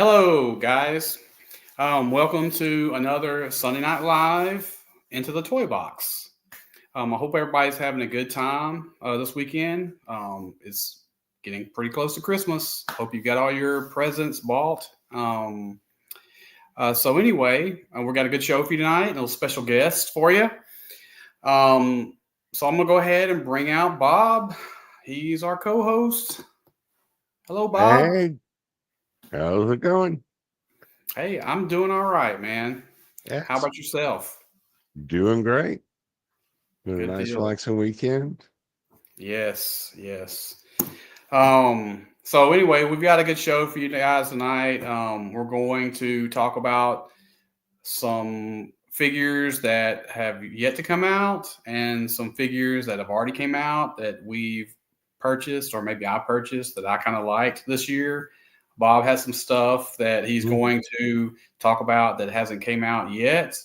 Hello, guys. Welcome to another Sunday Night Live into the Toy Box. I hope everybody's having a good time this weekend. It's getting pretty close to Christmas. Hope you got all your presents bought. We got a good show for you tonight, and a special guest for you. So I'm gonna go ahead and bring out Bob. He's our co-host. Hello, Bob. Hey, how's it going? Hey, I'm doing all right, man. How Yes, about yourself? doing great. Been a Good nice, deal. relaxing weekend. Yes. So anyway, we've got a good show for you guys tonight. We're going to talk about some figures that have yet to come out and some figures that have already came out that we've purchased, or maybe I purchased, that I kind of liked this year. Bob has some stuff that he's Mhm. going to talk about that hasn't came out yet.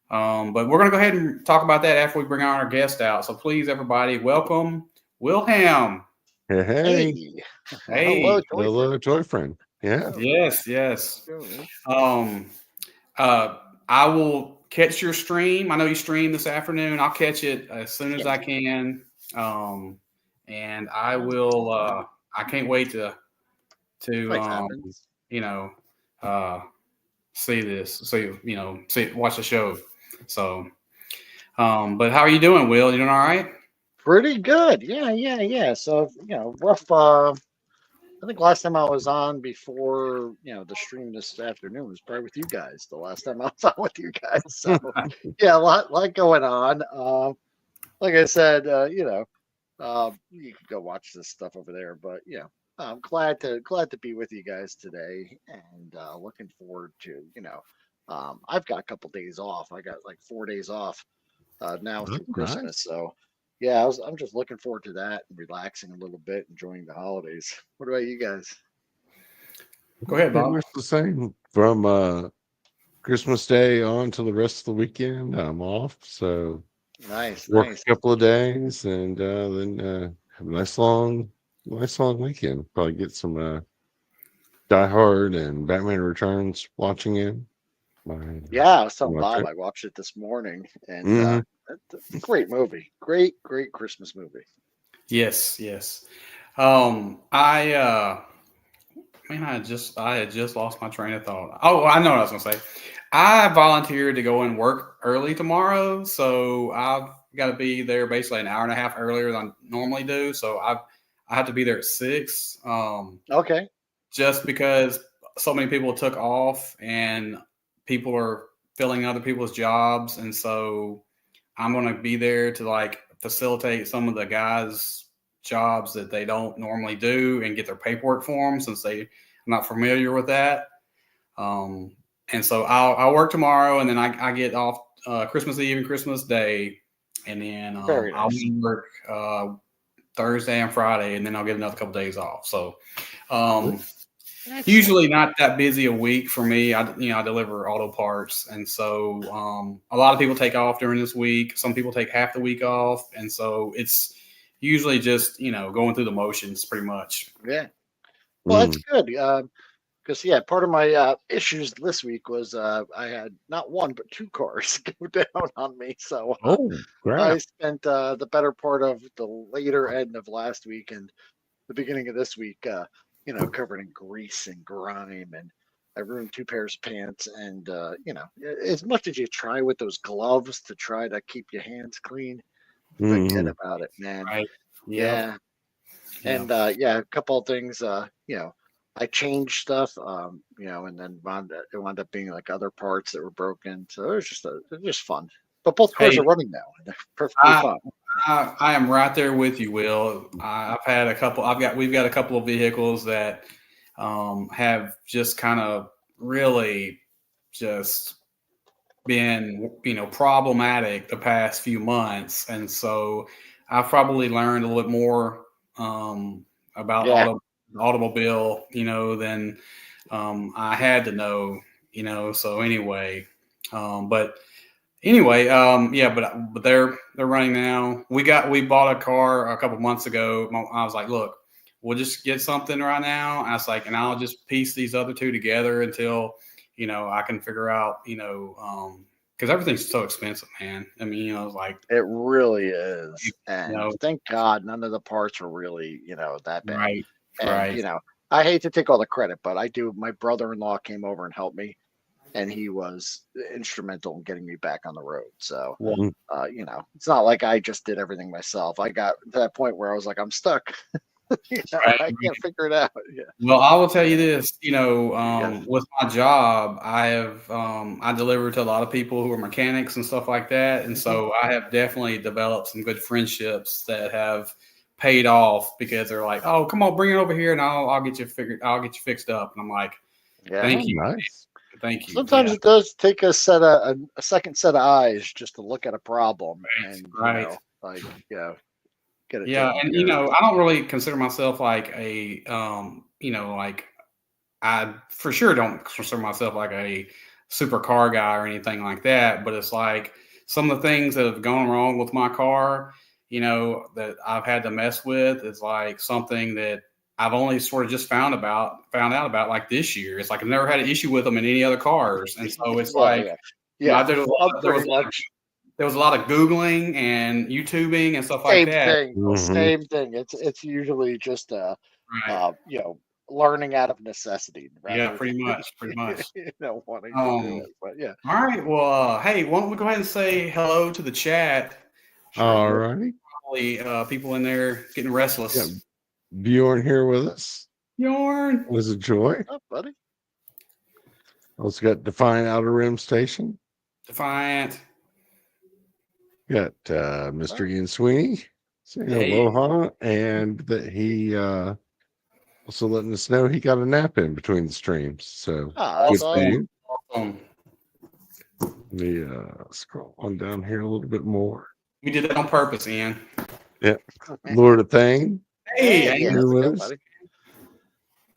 But we're going to go ahead and talk about that after we bring our guest out. So please, everybody, welcome Wilhelm. Hey, hey, Hey, hello, Hey, Toy Friend. hello, toy friend. Yeah, Oh, yes. doing? Um, I will catch your stream. I know you stream this afternoon. I'll catch it as soon as Yeah, I can. And I that's will. I can't wait to always happens. you know, uh, see this. Watch the show. So, but how are you doing, Will? You doing all right? Pretty good. Yeah. So, rough. I think last time I was on before, the stream this afternoon was probably with you guys. The last time I was on with you guys. So, yeah, a lot going on. Like I said, you can go watch this stuff over there. But I'm glad to be with you guys today, and looking forward to I've got a couple days off. I got like 4 days off now oh, through Christmas. nice. So yeah, I'm just looking forward to that and relaxing a little bit, enjoying the holidays. What about you guys? Go ahead, Pretty Bob. much the same from Christmas Day on to the rest of the weekend. I'm off, so Nice, work nice. a couple of days, and then have a nice long weekend. Probably get some Die Hard and Batman Returns watching in. My Yeah, I was telling watch Bob it. I watched it this morning, and Hmm. it's a great movie. Great Christmas movie. Yes. I man, I had just lost my train of thought. Oh, I know what I was gonna say. I volunteered to go and work early tomorrow, so I've got to be there basically an hour and a half earlier than I normally do. So I have to be there at 6. Okay. Just because so many people took off and people are filling other people's jobs, and so I'm going to be there to like facilitate some of the guys' jobs that they don't normally do and get their paperwork for them since they're not familiar with that. Um, and so I'll work tomorrow, and then I get off Christmas Eve and Christmas Day, and then Very I'll nice. work Thursday and Friday, and then I'll get another couple days off. So um, Excellent. usually not that busy a week for me. I deliver auto parts, and so a lot of people take off during this week. Some people take half the week off, and so it's usually just going through the motions pretty much. Yeah. Well, that's Mm. good. Because part of my issues this week was I had not one but two cars go down on me. So Oh, I crap. spent the better part of the later end of last week and the beginning of this week, covered in grease and grime, and I ruined two pairs of pants. And as much as you try with those gloves to try to keep your hands clean, forget Hmm. about it, man. Right? Yep. Yeah, Yeah. and a couple of things. I changed stuff, and then it wound up being like other parts that were broken. So it was just fun. But both cars Hey, are running now, and they're perfectly I, fine. I am right there with you, Will. I've had a couple. We've got a couple of vehicles that have just kind of really just been problematic the past few months, and so I've probably learned a little bit more about Yeah, automobile than I had to know. So anyway, but anyway, yeah, but they're running now. We bought a car a couple months ago. I was like, look, we'll just get something right now. I was like, and I'll just piece these other two together until, I can figure out, because everything's so expensive, man. I mean, it's like, It really is. And know, thank God none of the parts are really, that bad. right, And, right. I hate to take all the credit, but I do. My brother-in-law came over and helped me, and he was instrumental in getting me back on the road. So, Well, it's not like I just did everything myself. I got to that point where I was like, I'm stuck. Right. I can't figure it out. Yeah. Well, I will tell you this, Yeah. with my job, I deliver to a lot of people who are mechanics and stuff like that. And so I have definitely developed some good friendships that have paid off because they're like, oh, come on, bring it over here and I'll get you fixed up. And I'm like, Yeah. thank you. nice. Thank you. Sometimes it does take a second set of eyes just to look at a problem and Right. get it. Yeah, taken and care of. I don't really consider myself like a like I for sure don't consider myself like a super car guy or anything like that, but it's like some of the things that have gone wrong with my car, that I've had to mess with is like something that I've only sort of just found out about like this year. It's like I've never had an issue with them in any other cars. And so it's like, yeah. there Pretty much was a lot of Googling and YouTubing and stuff like same that. thing. Mhm. Same thing. It's usually just Right. learning out of necessity Yeah, rather pretty than much. wanting to do it. But yeah, All right. Well, hey, why don't we go ahead and say hello to the chat? All righty. Probably people in there getting restless. Yeah. Bjorn here with us. Bjorn. It was a joy. oh, buddy. Also got Defiant Outer Rim Station. Defiant. Got Mr. Ian Sweeney saying Hey. aloha, and that he also letting us know he got a nap in between the streams. So That's good for you. Awesome. Let me scroll on down here a little bit more. We did that on purpose, Ian. Yeah. Lord of Thane. Hey, yeah, Ian. how's it going, Liz. buddy?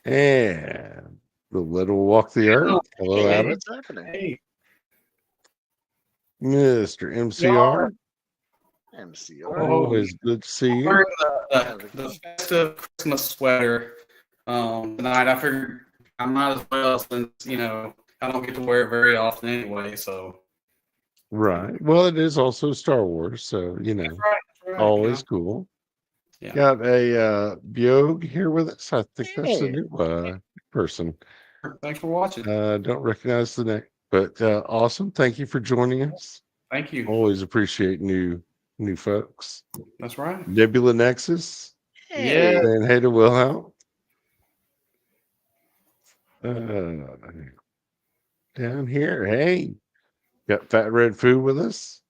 And the little walk the earth. Hello, Hey, Adam. what's happening? Hey. Mr. MCR. MCR. Always good to see you. Wearing the festive Christmas sweater tonight. I figured I might as well since, I don't get to wear it very often anyway. So Right. Well, it is also Star Wars, so that's right, always cool. Yeah. Got a Biog here with us. I think that's a Hey. new person. Thanks for watching. Don't recognize the name, but awesome. Thank you for joining us. Thank you. Always appreciate new folks. That's right. Nebula Nexus. Hey. Yeah. Saying hey to Wilhelm. Down here, hey. Got Fat Red Food with us.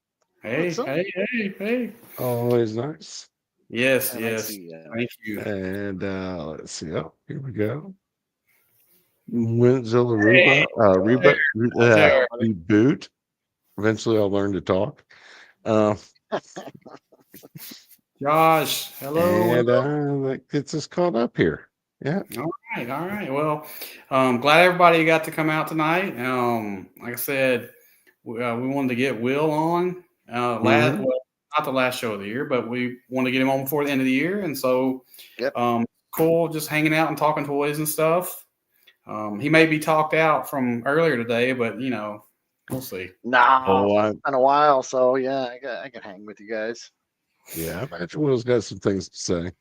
Hey, What's up? hey. Always nice. Yes, And yes. let's see, Thank you. And let's see. Oh, here we go. Winzilla Reba, there. reboot. Eventually, I'll learn to talk. Josh, hello. And that gets us caught up here. Yeah. All right. Well, glad everybody got to come out tonight. Like I said, we wanted to get Will on. Well, not the last show of the year, but we want to get him on before the end of the year, and so cool, just hanging out and talking toys and stuff. He may be talked out from earlier today, but we'll see. No, it's been a while, so yeah, I can hang with you guys. Yeah, I imagine Will's got some things to say.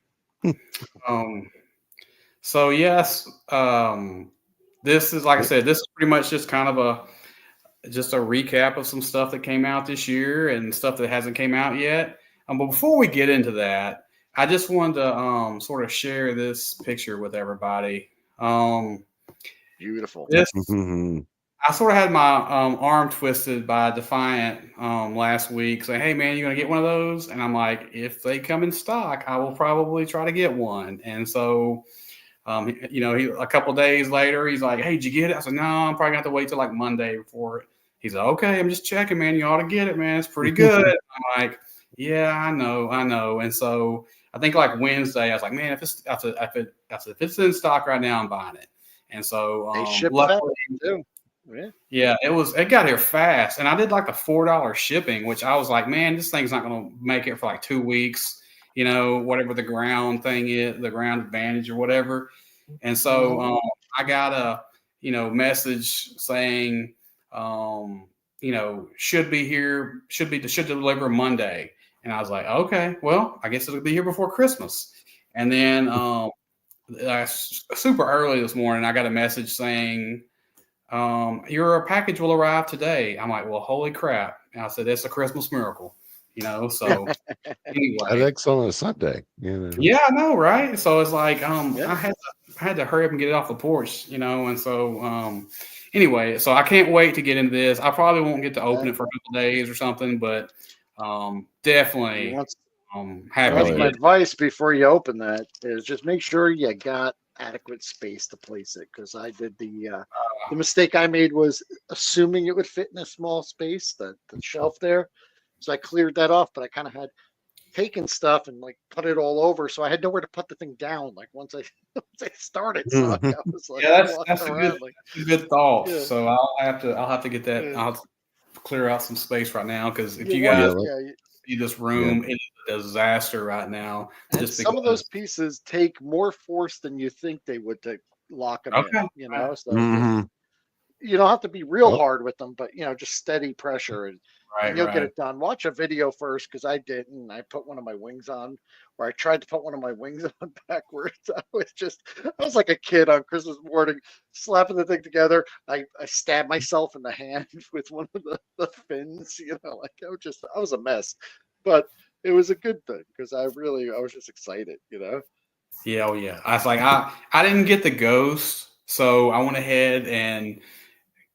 So yes, this is like I said, this is pretty much just kind of a recap of some stuff that came out this year and stuff that hasn't came out yet. But before we get into that, I just wanted to sort of share this picture with everybody. Beautiful. I sort of had my arm twisted by Defiant last week, saying, "Hey man, you gonna get one of those?" And I'm like, "If they come in stock, I will probably try to get one." And so, he a couple days later, he's like, "Hey, did you get it?" I said, "No, I'm probably gonna have to wait till like Monday before it." He's like, "Okay, I'm just checking, man. You ought to get it, man. It's pretty good." I'm like, "Yeah, I know." And so I think like Wednesday, I was like, "Man, if it's in stock right now, I'm buying it." And so they ship luckily, fast too. Yeah, it got here fast, and I did like the $4 shipping, which I was like, man, this thing's not going to make it for like 2 weeks. whatever the ground thing is, the ground advantage or whatever. And so I got a, message saying, should be here, should deliver Monday. And I was like, okay, well, I guess it'll be here before Christmas. And then super early this morning, I got a message saying, your package will arrive today. I'm like, well, holy crap. And I said, that's a Christmas miracle, so anyway. FedEx on a Sunday, Yeah, I know, right? So it's like, I had to hurry up and get it off the porch, and so, anyway, so I can't wait to get into this. I probably won't get to open it for a couple days or something, but, definitely, happy That's to my get it. advice before you open that is just make sure you got adequate space to place it, because I did the mistake I made was assuming it would fit in a small space, the shelf there. So I cleared that off, but I kind of had taken stuff and like put it all over, so I had nowhere to put the thing down. Like once I started, so I was like, Yeah, walking that's around, a good thought. Yeah. So I'll have to get that. Yeah. I'll have to clear out some space right now, because if you want- guys yeah, see this room, it is a disaster right now. and Just some of those because. pieces take more force than you think they would to lock them Okay. in. So just, you don't have to be real hard with them, but just steady pressure, and you'll get it done. Watch a video first, because I didn't. I put one of my wings on, or I tried to put one of my wings on backwards. I was like a kid on Christmas morning, slapping the thing together. I stabbed myself in the hand with one of the fins. I was a mess, but it was a good thing, because I was just excited. Yeah, oh yeah. I was like, I didn't get the ghost, so I went ahead and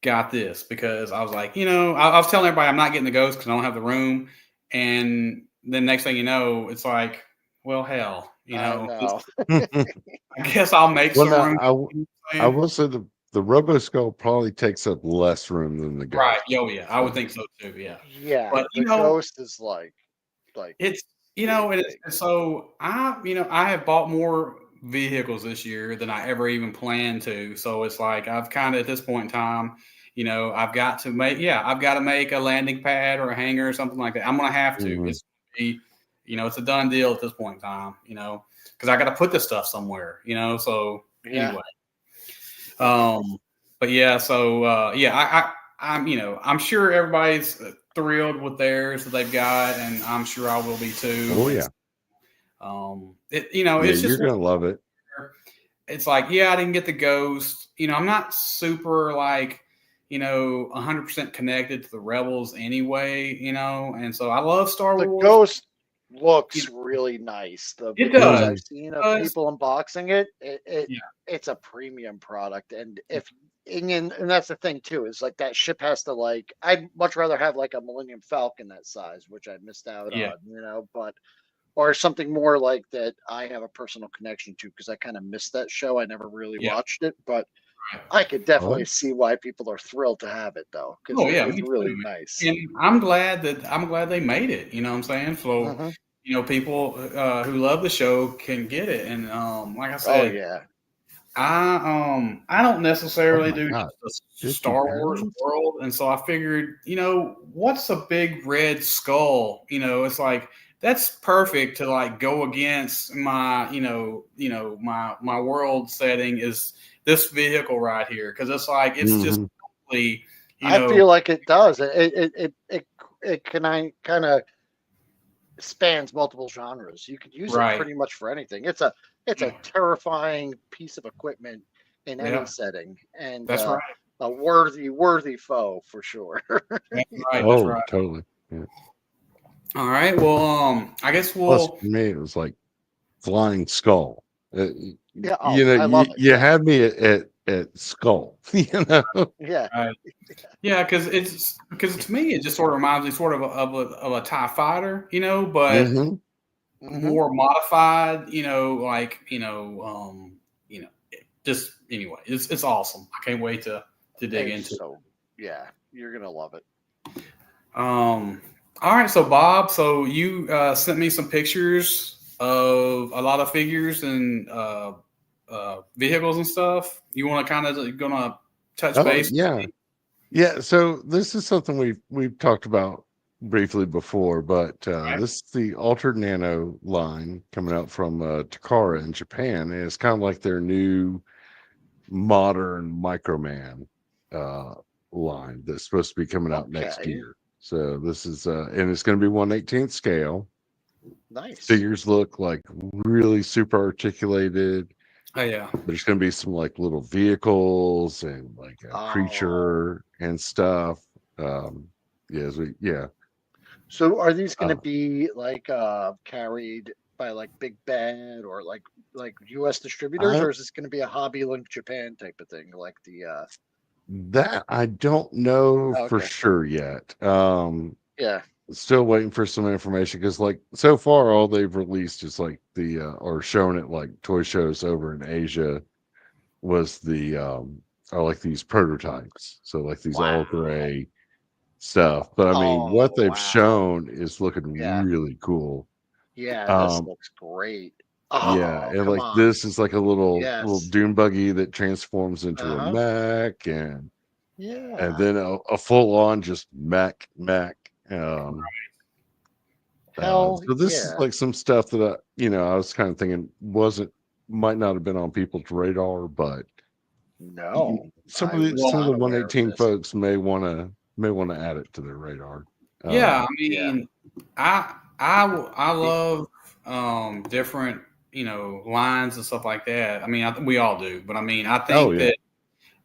got this, because I was like, I was telling everybody I'm not getting the ghost because I don't have the room, and then next thing you know, it's like, well, hell, I know. I guess I'll make some room. I will say the Robo Skull probably takes up less room than the ghost. Right. Oh yeah, I would think so too. Yeah. Yeah, But the ghost is like it's so I have bought more vehicles this year than I ever even planned to. So it's like I've kind of at this point in time, I've got to make a landing pad or a hangar or something like that. I'm gonna have to. Mhm. It's gonna be, it's a done deal at this point in time, because I got to put this stuff somewhere, So anyway, but yeah, so I'm sure everybody's thrilled with theirs that they've got, and I'm sure I will be too. Oh yeah. It's just, you're gonna love it. It's like, I didn't get the ghost. I'm not super 100% connected to the Rebels anyway, and so I love Star The Wars. ghost looks really nice. The It videos does. I've seen of people unboxing it's a premium product, and and that's the thing too, is like that ship has to I'd much rather have like a Millennium Falcon that size, which I missed out on, but or something more like that I have a personal connection to, because I kind of missed that show. I never really watched it, but I could definitely see why people are thrilled to have it, though, because it's really nice. And I'm glad they made it. You know what I'm saying? So people who love the show can get it. And like I said, I don't necessarily do just the Star Wars world, and so I figured, what's a big red skull? It's like that's perfect to go against my, my world setting is this vehicle right here, because it's like it's just totally, I feel like it does. It can kind of spans multiple genres. You could use it pretty much for anything. It's a terrifying piece of equipment in any setting, and that's right. A worthy foe for sure. That's right. Totally. Yeah. All right. Well, I guess Plus, for me, it was like Flying Skull. I you, love it. had me at Skull. Yeah. Yeah, because to me it just sort of reminds me sort of a TIE fighter, but more modified, just anyway, it's awesome. I can't wait to dig into it. Yeah, you're gonna love it. All right, so Bob, so you sent me some pictures of a lot of figures and vehicles and stuff. You want to kind of touch base? Yeah. So this is something we've talked about briefly before, but Right. this is the Altered Nano line coming out from Takara in Japan, and it's kind of like their new modern Microman uh, line that's supposed to be coming out next Okay. year. So this is and it's going to be 1/18th scale. Nice. Figures look like really super articulated. Oh yeah. There's going to be some like little vehicles and like a Oh. creature and stuff. Yeah. So are these going to be like carried by like Big Bad or like U.S. distributors, I, or is this going to be a Hobby Link Japan type of thing, like the? that I don't know Oh, for okay. sure yet. Yeah. Still waiting for some information because like so far all they've released is like the or shown at like toy shows over in Asia was the are like these prototypes. So like these all Wow. gray stuff. But I mean Oh what they've wow. shown is looking Yeah. really cool. Yeah. This Um looks great. yeah, Oh, and come like on. this is like a little Yes. dune buggy that transforms into a Uh-huh. mech and Yeah. then a full on just mech. Um Hell so this is yeah. like some stuff that I was kind of thinking might not have been on people's radar, but No, some I of the was some of not the aware of 118 this. folks may want to add it to their radar. Yeah. I Yeah. mean, I love different lines and stuff like that. I mean, we all do, but I mean, I Oh think yeah,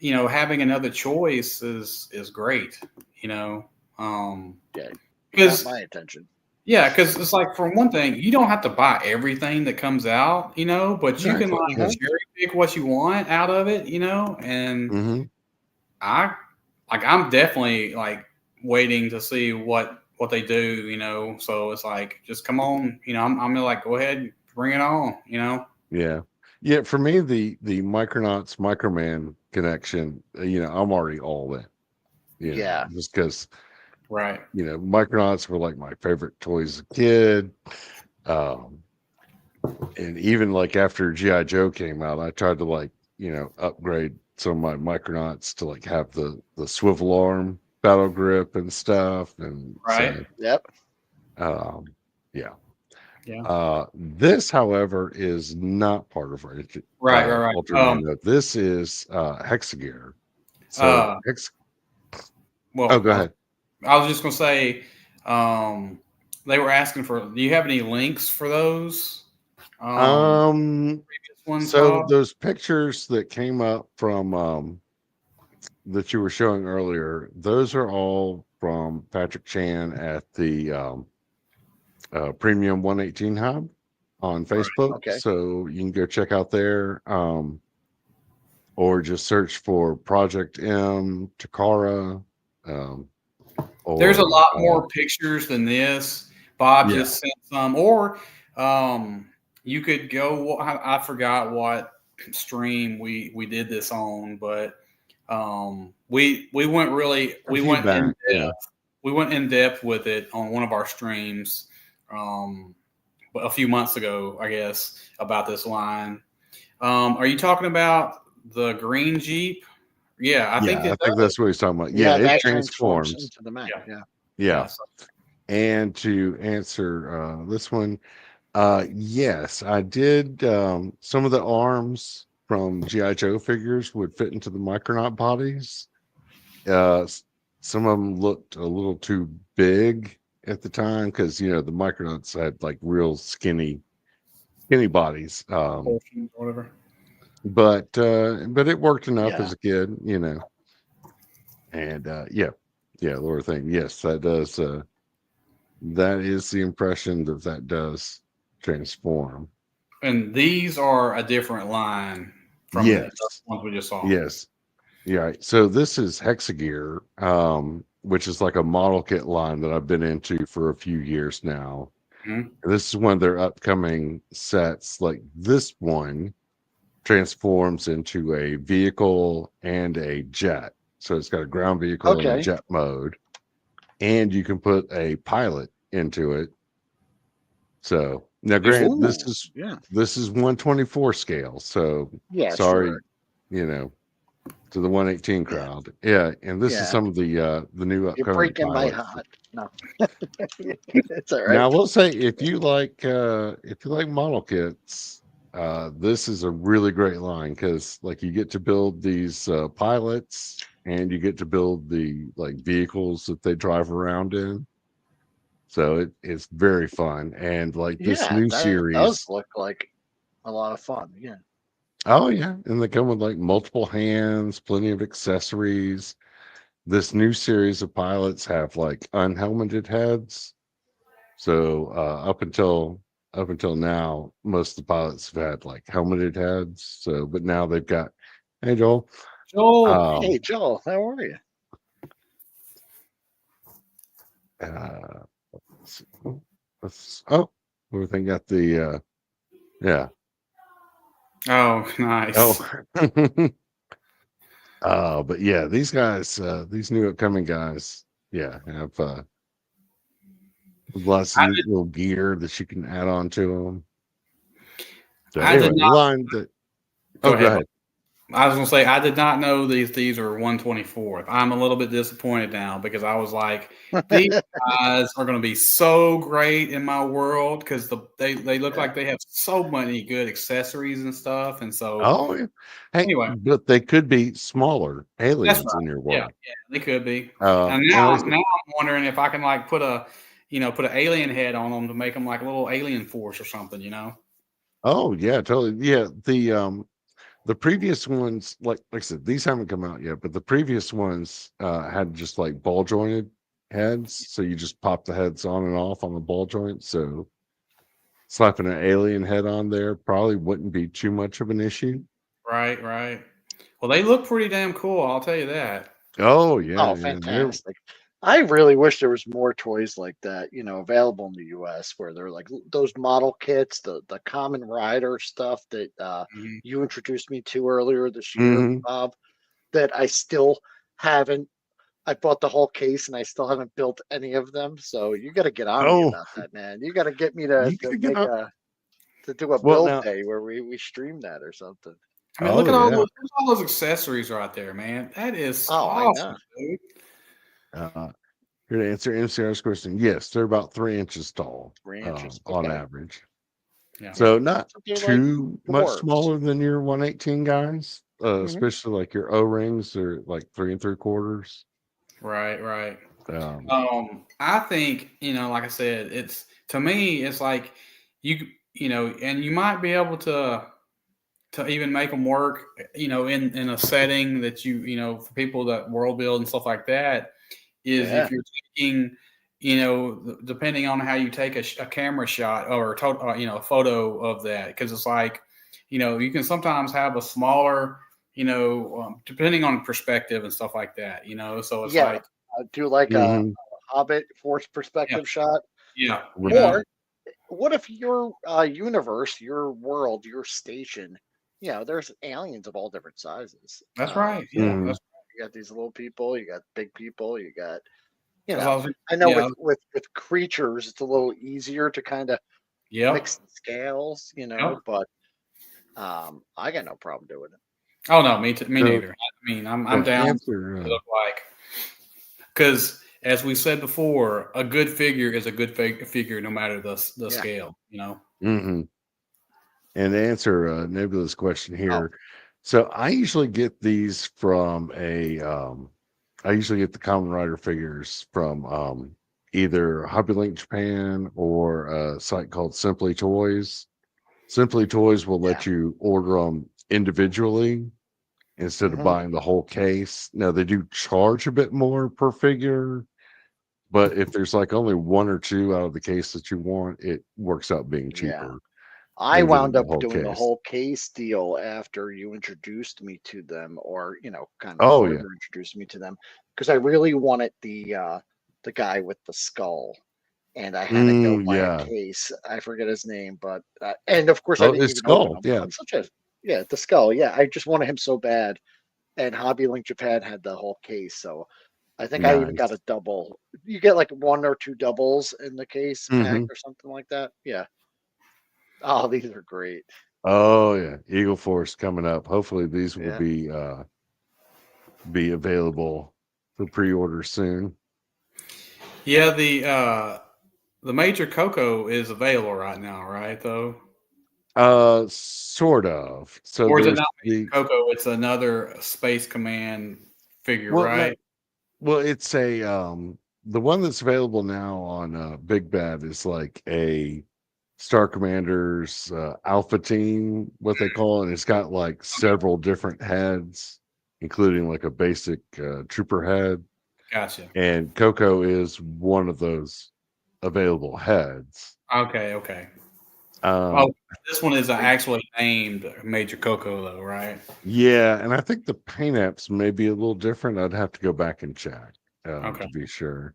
that having another choice is great. You know, Yeah. Got because my attention. yeah, because it's like for one thing, you don't have to buy everything that comes out, but you can exactly. like Yeah. cherry pick what you want out of it, and hmm I I'm definitely like waiting to see what they do, So it's like just come on, I'm gonna like go ahead, bring it on. Yeah. Yeah. For me, the Micronauts Microman connection, I'm already all in. Yeah. Just because Right. Micronauts were like my favorite toys as a kid. Um, and even like after GI Joe came out, I tried to like upgrade some of my Micronauts to like have the swivel arm battle grip and stuff, and Right. so Yep. yeah. Yeah. This, however, is not part of Right. Ultra Nano. This is Hexagear. So Uh oh, well, go ahead. I was just gonna say, they were asking for. Do you have any links for those? Previous ones, So Bob. those pictures that came up from that you were showing earlier, those are all from Patrick Chan at the Premium 118 Hub on Right. Facebook. Okay. So you can go check out there, or just search for Project M Takara, There's a or lot more pictures than this. Bob yeah, just sent some, or you could go. I forgot what stream we did this on, but we went really a we few went in back. Yeah. depth. We went in depth with it on one of our streams um, a few months ago, I guess, about this line. Are you talking about the green Jeep? Yeah, I think Yeah, I it think does. that's what he's talking about. Yeah, Yeah, it that transforms transforms. into the Mac. Yeah, Yeah. Yeah. yeah. So, And to answer this one, yes, I did. Some of the arms from GI Joe figures would fit into the Micronaut bodies. Some of them looked a little too big at the time because the Micronauts had like real skinny bodies. proportions or whatever. But it worked enough Yeah. as a kid, and Laura thing. Yes, that does. That is the impression that does transform. And these are a different line from the Yes, ones we just saw. yes, yeah. Right. So this is Hexagear, which is like a model kit line that I've been into for a few years now. Mhm. This is one of their upcoming sets. Like this one transforms into a vehicle and a jet. So it's got a ground vehicle and a Okay. jet mode, and you can put a pilot into it. So now, granted, Ooh. Yeah. this is 1/24 scale. So Yeah. sorry, Sure. you know, to the 118 Yeah, crowd. Yeah, and this is yeah. some of the new You're upcoming breaking my pilots. heart. No, it's all Now, I right. will say if you like model kits, this is a really great line because like you get to build these pilots and you get to build the like vehicles that they drive around in. So it's very fun. And like this Yeah, new that does series, look like a lot of fun. Yeah, oh yeah, and they come with like multiple hands, plenty of accessories. This new series of pilots have like unhelmeted heads. So up until now, most of the pilots have had like helmeted heads. So but now they've got, hey Joel. Joel. Um hey Joel, how are you? uh let's, oh, everything got the yeah. Oh, nice. Oh but yeah, these guys, these new upcoming guys, yeah, have lots of I neat did, little gear that you can add on to them. So I did anyway, the not line that go oh go ahead. ahead. I was gonna say I did not know these are 124th. I'm a little bit disappointed now because I was like, these guys are gonna be so great in my world because they look Yeah. like they have so many good accessories and stuff. And so Oh yeah. Hey, anyway, but they could be smaller that's aliens right. in your Yeah, world. yeah, they could be. And And now like I said, now I'm wondering if I can like put an alien head on them to make them like a little alien force or something. oh yeah, totally. Yeah, the previous ones, like I said, these haven't come out yet, but the previous ones had just like ball jointed heads. So you just pop the heads on and off on the ball joint. So slapping an alien head on there probably wouldn't be too much of an issue. Right, right. Well, they look pretty damn cool. I'll tell you that. Oh yeah, Oh, yeah. They're fantastic. I really wish there was more toys like that, available in the US where they're like those model kits, the common rider stuff that Mhm. you introduced me to earlier this year, mhm. Bob, that I still haven't I bought the whole case and I still haven't built any of them. So you got to get on me Oh, about that, man. You got to get me to you to could get make up. a to do a Well build now, day where we stream that or something. I mean, look oh at yeah. all those accessories right there, man. That is Oh, I awesome, know. dude. Uh Here to answer MCR's question. Yes, they're about 3 inches tall, 3 inches. on Okay. average. Yeah, Yeah. So not So they're like too much dwarves. smaller than your 118 guys, Hmm. especially like your O rings are like 3 3/4. right, right. Um, I think like I said, it's to me, it's like and you might be able to even make them work, in a setting that for people that world build and stuff like that. Is Yeah. if you're taking, depending on how you take a camera shot or a photo of that, because it's like, you can sometimes have a smaller, depending on perspective and stuff like that, so it's Yeah. like, Do like a mhm, Hobbit force yeah, perspective shot. yeah, Or what if your universe, your world, your station, there's aliens of all different sizes. that's right, yeah, So mhm. that's you got these little people, you got big people, you got, you because I know, was, I know yeah, with creatures, it's a little easier to kind of yep, mix the scales, yep. but I got no problem doing it. Oh no, me So neither. I mean, I'm to down to answer, look like, because as we said before, a good figure is a good figure no matter the Yeah. scale. mhm, and to answer Nebula's question Oh. here, so I usually get these from I usually get the Common Rider figures from either Hobby Link Japan or a site called Simply Toys. Simply Toys will Yeah. let you order them individually instead of Hmm. buying the whole case. Now they do charge a bit more per figure, but if there's like only one or two out of the case that you want, it works out being Yeah. cheaper I than getting wound the up whole doing the case. whole case deal after you introduced me to them, or kind of Oh yeah. further introduced me to them, because I really wanted the guy with the skull, and I had to go buy a Yeah. case. I forget his name, but and of course I Oh, didn't it's even open Skull. him. Yeah. I'm such a yeah, the skull. Yeah, I just wanted him so bad, and Hobby Link Japan had the whole case, so I think I even got Nice. a double. You get like one or two doubles in the case pack Hmm. or something like that. Yeah. Oh, these are great. Oh yeah. Eagle Force coming up. Hopefully these will Yeah. be be available for pre-order soon. Yeah, the Major Coco is available right now, right? Though, Sort of. So or is it there's not Major the Coco? It's another Space Command figure, well, no, right? well, it's a the one that's available now on Big Bad is like a Star Commanders Alpha Team, what they call it. And it's got like several different heads, including like a basic trooper head. Gotcha. And Coco is one of those available heads. Okay, okay. Oh, Um, this one is actually named Major Coco, though, right? yeah, and I think the paint apps may be a little different. I'd have to go back and check Okay. to be sure.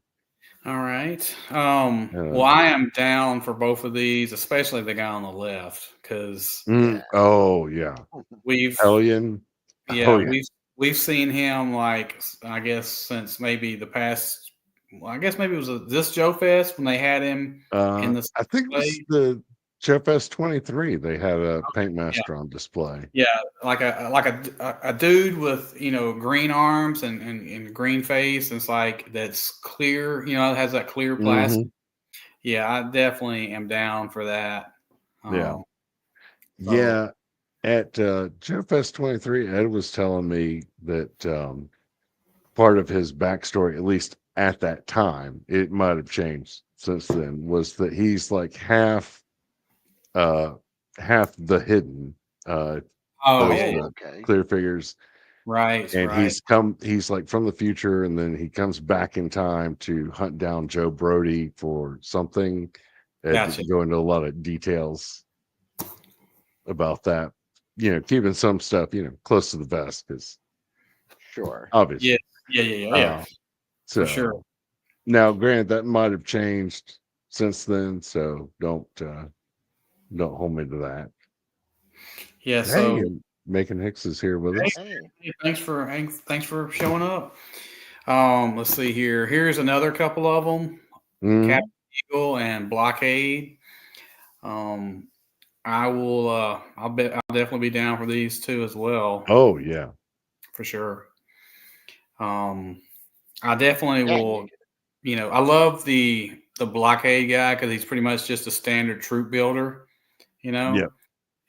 All right. Well, Uh, I am down for both of these, especially the guy on the left, because Yeah. oh yeah, we've Hellion. Oh yeah yeah. we've seen him like I guess since maybe the past. Well, I guess maybe it was this Joe Fest when they had him in the I think it was display. the Jeff S23. They had a paint Yeah, master on display. yeah, like a dude with green arms and green face. And it's like that's clear. It has that clear plastic. Hmm. Yeah, I definitely am down for that. Yeah, So yeah. At Jeff S23, Ed was telling me that part of his backstory, at least at that time, it might have changed since then, was that he's like uh half the hidden, uh oh those yeah, yeah, Oh, okay. clear figures, right, and right, he's like from the future, and then he comes back in time to hunt down Joe Brody for something. Ed gotcha. didn't go into a lot of details about that, keeping some stuff, close to the vest, because Sure. Yeah, obviously. yeah, yeah, yeah, yeah, uh for sure. so now, granted, that might have changed since then, so don't hold me to that. Yeah. But hey, So and Macon Hicks is here with hey, us. Hey. thanks for showing up. Let's see here. Here's another couple of them: Mhm. Captain Eagle and Blockade. Um, I will. I'll bet I'll definitely be down for these two as well, Oh yeah. for sure. Um, I definitely Yeah. will. I love the Blockade guy because he's pretty much just a standard troop builder. You know, Yep.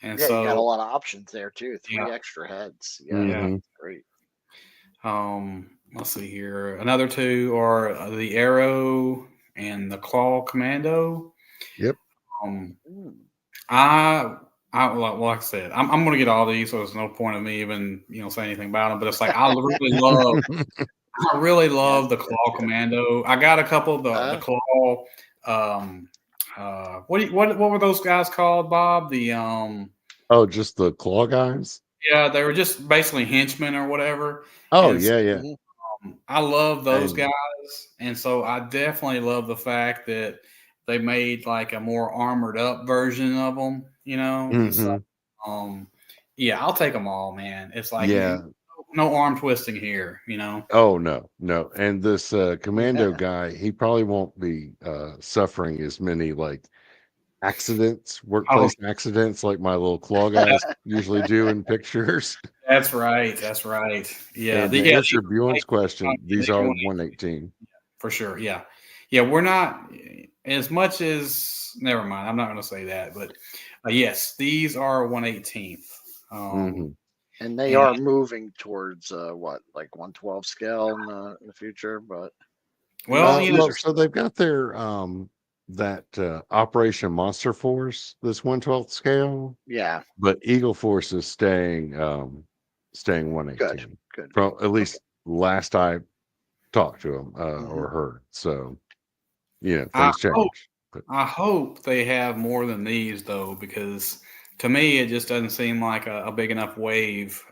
and Yeah, you got a so lot of options there too. yeah, 3 extra heads. Yeah, yeah. Hmm. great. Let's see here. Another two are the Arrow and the Claw Commando. Yep. Um, Mm. I, like I said, I'm going to get all these, so there's no point of me even saying anything about them. But it's like I really love the Claw Gotcha. Commando. I got a couple of the Claw. Um, what were those guys called, Bob? Oh, just the claw guys. Yeah, they were just basically henchmen or whatever. Oh And yeah, yeah. Mhm. I love those And guys, and so I definitely love the fact that they made like a more armored up version of them, and so hmm um, yeah, I'll take them all, man. It's like yeah. no arm twisting here. Oh no, no. And this commando guy, he probably won't be suffering as many like accidents, Oh, workplace accidents, like my little claw guys usually do in pictures. that's right, that's right. Yeah, And to answer Bjorn's question, these they're are 118 118. for sure. Yeah, yeah, we're not as much as. Never mind, I'm not going to say that, but yes, these are 118th. Hmm. And they And are moving towards what, like 112 scale in the future, but well, these Well, are so still they've got their that Operation Monster Force, this 112th scale, yeah, but Eagle Force is staying good, 118. good. From at Okay. least last I talked to them Hmm. or heard. So I things hope change. But I hope they have more than these though, because to me it just doesn't seem like a big enough wave.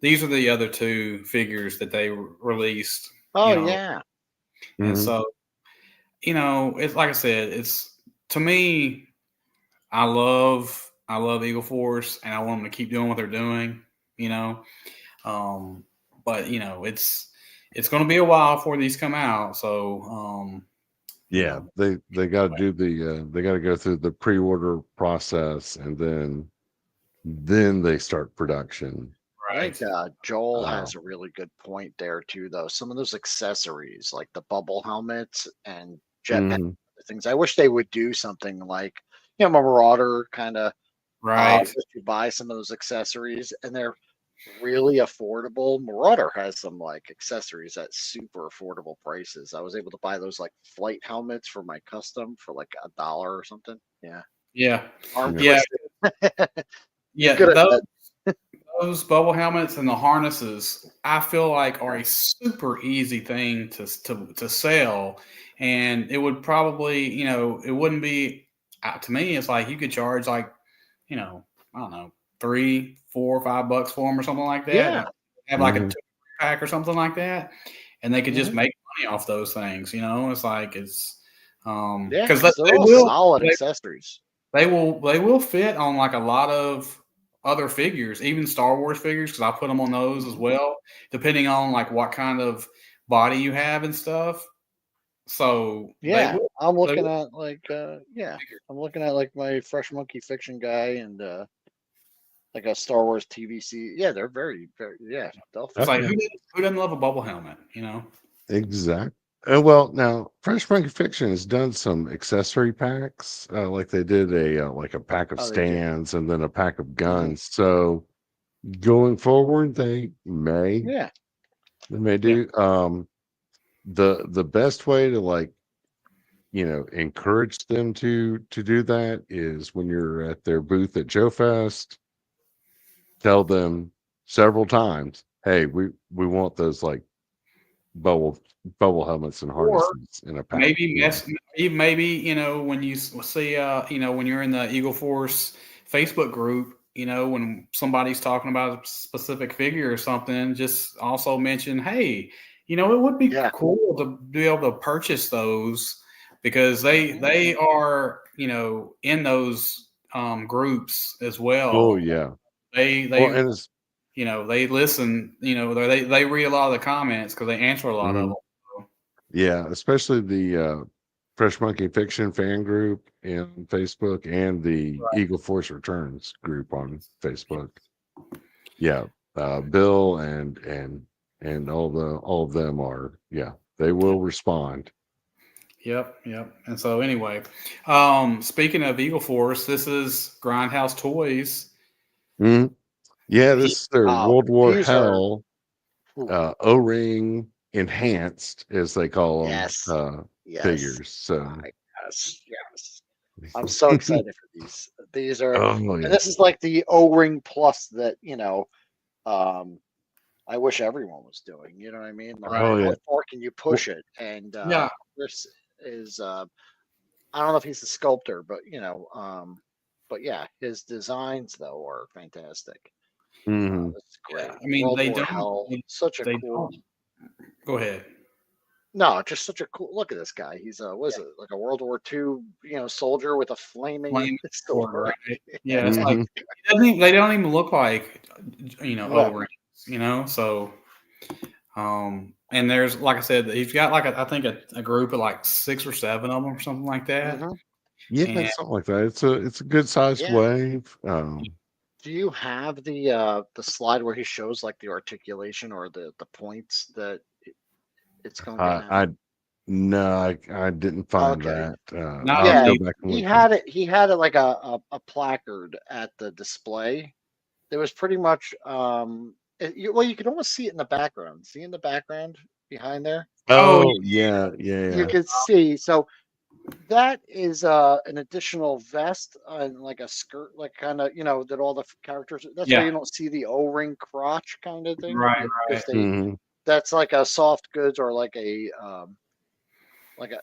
These are the other two figures that they released. Oh yeah. And mhm. so it's like I said, it's to me. I love Eagle Force, and I want them to keep doing what they're doing. You know, um, but it's going to be a while before these come out. So you Yeah, know, they got to do they got to go through the pre-order process, and then they start production. I think Right. Joel Uh, has a really good point there too, though. Some of those accessories, like the bubble helmets and jetpack mhm. things, I wish they would do something like, Marauder kind of Right. let you buy some of those accessories, and they're really affordable. Marauder has some like accessories at super affordable prices. I was able to buy those like flight helmets for my custom for like $1 or something. Yeah, Yeah. arm Yeah. Yeah. twisted. You're Yeah. good at that. Those bubble helmets and the harnesses, I feel like are a super easy thing to sell, and it would probably, it wouldn't be to me. It's like you could charge like, I don't know, 3, 4, $5 for them or something like that. Yeah. Have like a Mhm. 2 pack or something like that, and they could just Hmm. make money off those things. It's like Yeah, because because they're they all will. solid accessories. They will fit on like a lot of other figures, even Star Wars figures, because I put them on those as Mhm. well, depending on like what kind of body you have and stuff. So they Yeah, will. I'm They looking will at like figure. I'm looking at like my Fresh Monkey Fiction guy and like a Star Wars TVC. Yeah, they're very, very, yeah, they'll It's Oh, fit. like yeah. who doesn't love a bubble helmet? Exactly. Well, now Fresh Monkey Fiction has done some accessory packs, like they did a pack of Oh, they do. stands and then a pack of Hmm. guns. So going forward, Yeah, they may Yeah. do. The best way to like encourage them to do that is when you're at their booth at Joe Fest, tell them several times, hey, we want those like bubble bubble helmets and Or harnesses in a pack. maybe maybe when you see when you're in the Eagle Force Facebook group, when somebody's talking about a specific figure or something, just also mention, hey, it would be yeah. cool to be able to purchase those because they Hmm. they are in those groups as Oh well. yeah. They Well, they and it's they listen. They read a lot of the comments because they answer a lot of mhm, them. yeah, especially the Fresh Monkey Fiction fan group in Facebook and the Eagle Force Returns group on Facebook. Yeah, Bill and all of them are, yeah, they will respond. Yep, yep. And so anyway, speaking of Eagle Force, this is Grindhouse Toys. Mhm. Yeah, He, this is their Oh, World War these are. Hell Ooh, O-ring enhanced, as they call them, yes, yes, figures. So, yes, yes. I'm so excited for these. These are, oh and yeah, this is like the O-ring plus that um, I wish everyone was doing. You know what I mean? Like, right? oh how yeah. far can you Well, push it? And Yeah, Chris is, I don't know if he's a sculptor, but yeah, his designs though are fantastic. mhm. This is yeah. great. I mean, World they War don't. Hell, They, such a they cool. don't. Go ahead. No, just such a cool look at this guy. He's a what is Yeah, it, like a World War II, soldier with a flaming flame sword, sword. right? Yeah, it's like Mhm. they don't even look like O No. rings. So and there's like I said, he's got like I think a group of like 6 or 7 of them or something like that. Hmm. Yeah, And something like that. It's a good sized Yeah. wave. Do you have the slide where he shows like the articulation or the points that it's going to have? I no, I didn't find Okay. that. not I'll have on to Yeah, go the back and he look for it. had it. He had it like a placard at the display. There was pretty much well, you could almost see it in the background. See in the background behind there, oh Oh yeah, yeah, you yeah. could see. So that is an additional vest and like a skirt, like kind of that all the characters. That's why yeah, you don't see the O-ring crotch kind of thing right, because right. they Hmm. that's like a soft goods or like a Like a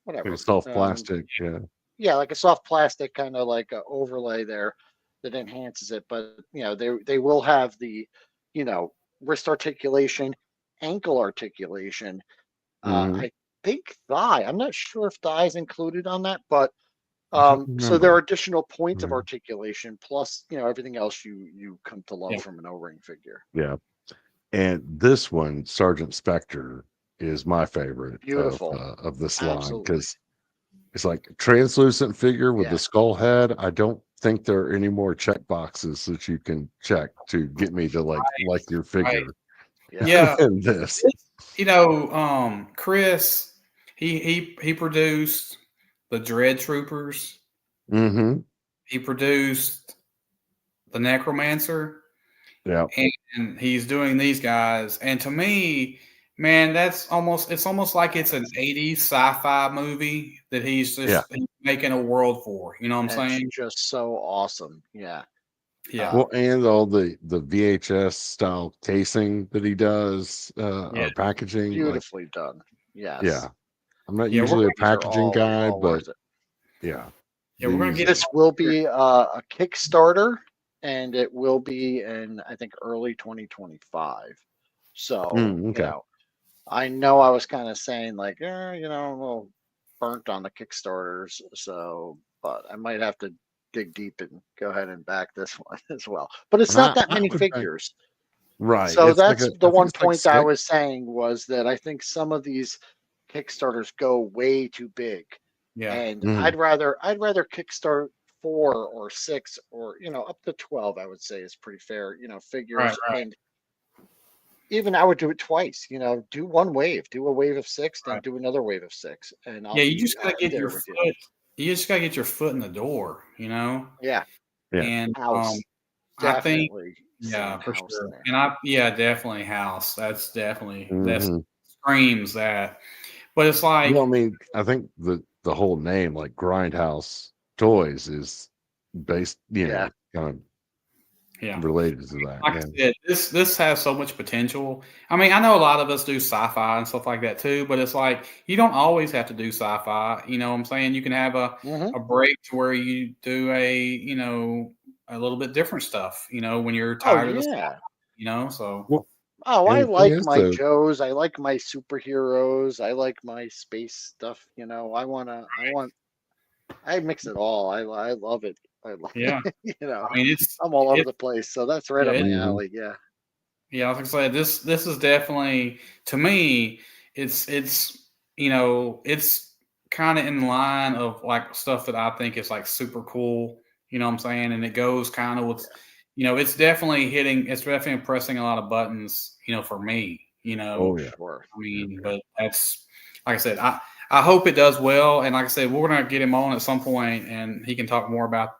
whatever. soft plastic. Yeah. Yeah, like a soft plastic kind of like a overlay there that enhances it. But they will have the you know wrist articulation, ankle articulation. Hmm. I think thigh. I'm not sure if thigh is included on that, but I don't so there are remember. additional points of Yeah. articulation plus everything else you come to love Yeah, from an O-ring figure. Yeah. And this one, Sergeant Spectre, is my favorite Beautiful, of this line absolutely. because it's like translucent figure with the Yeah. skull head. I don't think there are any more check boxes that you can check to get me to like your figure Yeah. than this. Chris, he produced the Dread Troopers. Mm-hmm. He produced the Necromancer. Yeah. And he's doing these guys. And to me, man, it's almost like it's an 80s sci-fi movie that he's making a world for. You know what I'm saying? It's just so awesome. Yeah. Yeah. Well, and all the VHS style casing that he does, or packaging, Beautifully done. Yes. Yeah. I'm not Yeah, usually a These are packaging guy, all but worth it. yeah. Yeah, we're gonna get This will be a Kickstarter, and it will be in, I think, early 2025. So, okay. I know I was kind of saying like, a little burnt on the Kickstarters. So, but I might have to dig deep and go ahead and back this one as well. But it's not that many figures. Right. So It's like that's I the think one it's like point I 6. was saying, was that I think some of these Kickstarters go way too big. Yeah. And I'd rather kickstart 4 or 6 or up to 12, I would say is pretty fair, figures. Right. And even I would do it twice, do one wave, do a wave of 6, then do another wave of 6. And you just gotta get your foot. You just gotta get your foot in the door, Yeah. Yeah. And House. I think for house sure. there. And definitely house. That's definitely that Mhm. screams that. But it's like, Well, I mean, I think the whole name, like Grindhouse Toys, is based, kind of related to that. like I said, this has so much potential. I mean, I know a lot of us do sci-fi and stuff like that too, but it's like you don't always have to do sci-fi. You know what I'm saying? You can have a break to where you do a little bit different stuff, when you're tired of the sci-fi, so. Well, I the thing like is, my though, Joes. I like my superheroes. I like my space stuff. I mix it all. I love it. I love, Yeah. I mean, I'm all over the place. So that's right up my alley. Yeah. Yeah, I was gonna say this is definitely, to me, it's it's kind of in line of like stuff that I think is like super cool. You know what I'm saying? And it goes kind of with, it's definitely pressing a lot of buttons, for me, Oh yeah. Sure. I mean, but that's, like I said, I hope it does well. And like I said, we're gonna get him on at some point, and he can talk about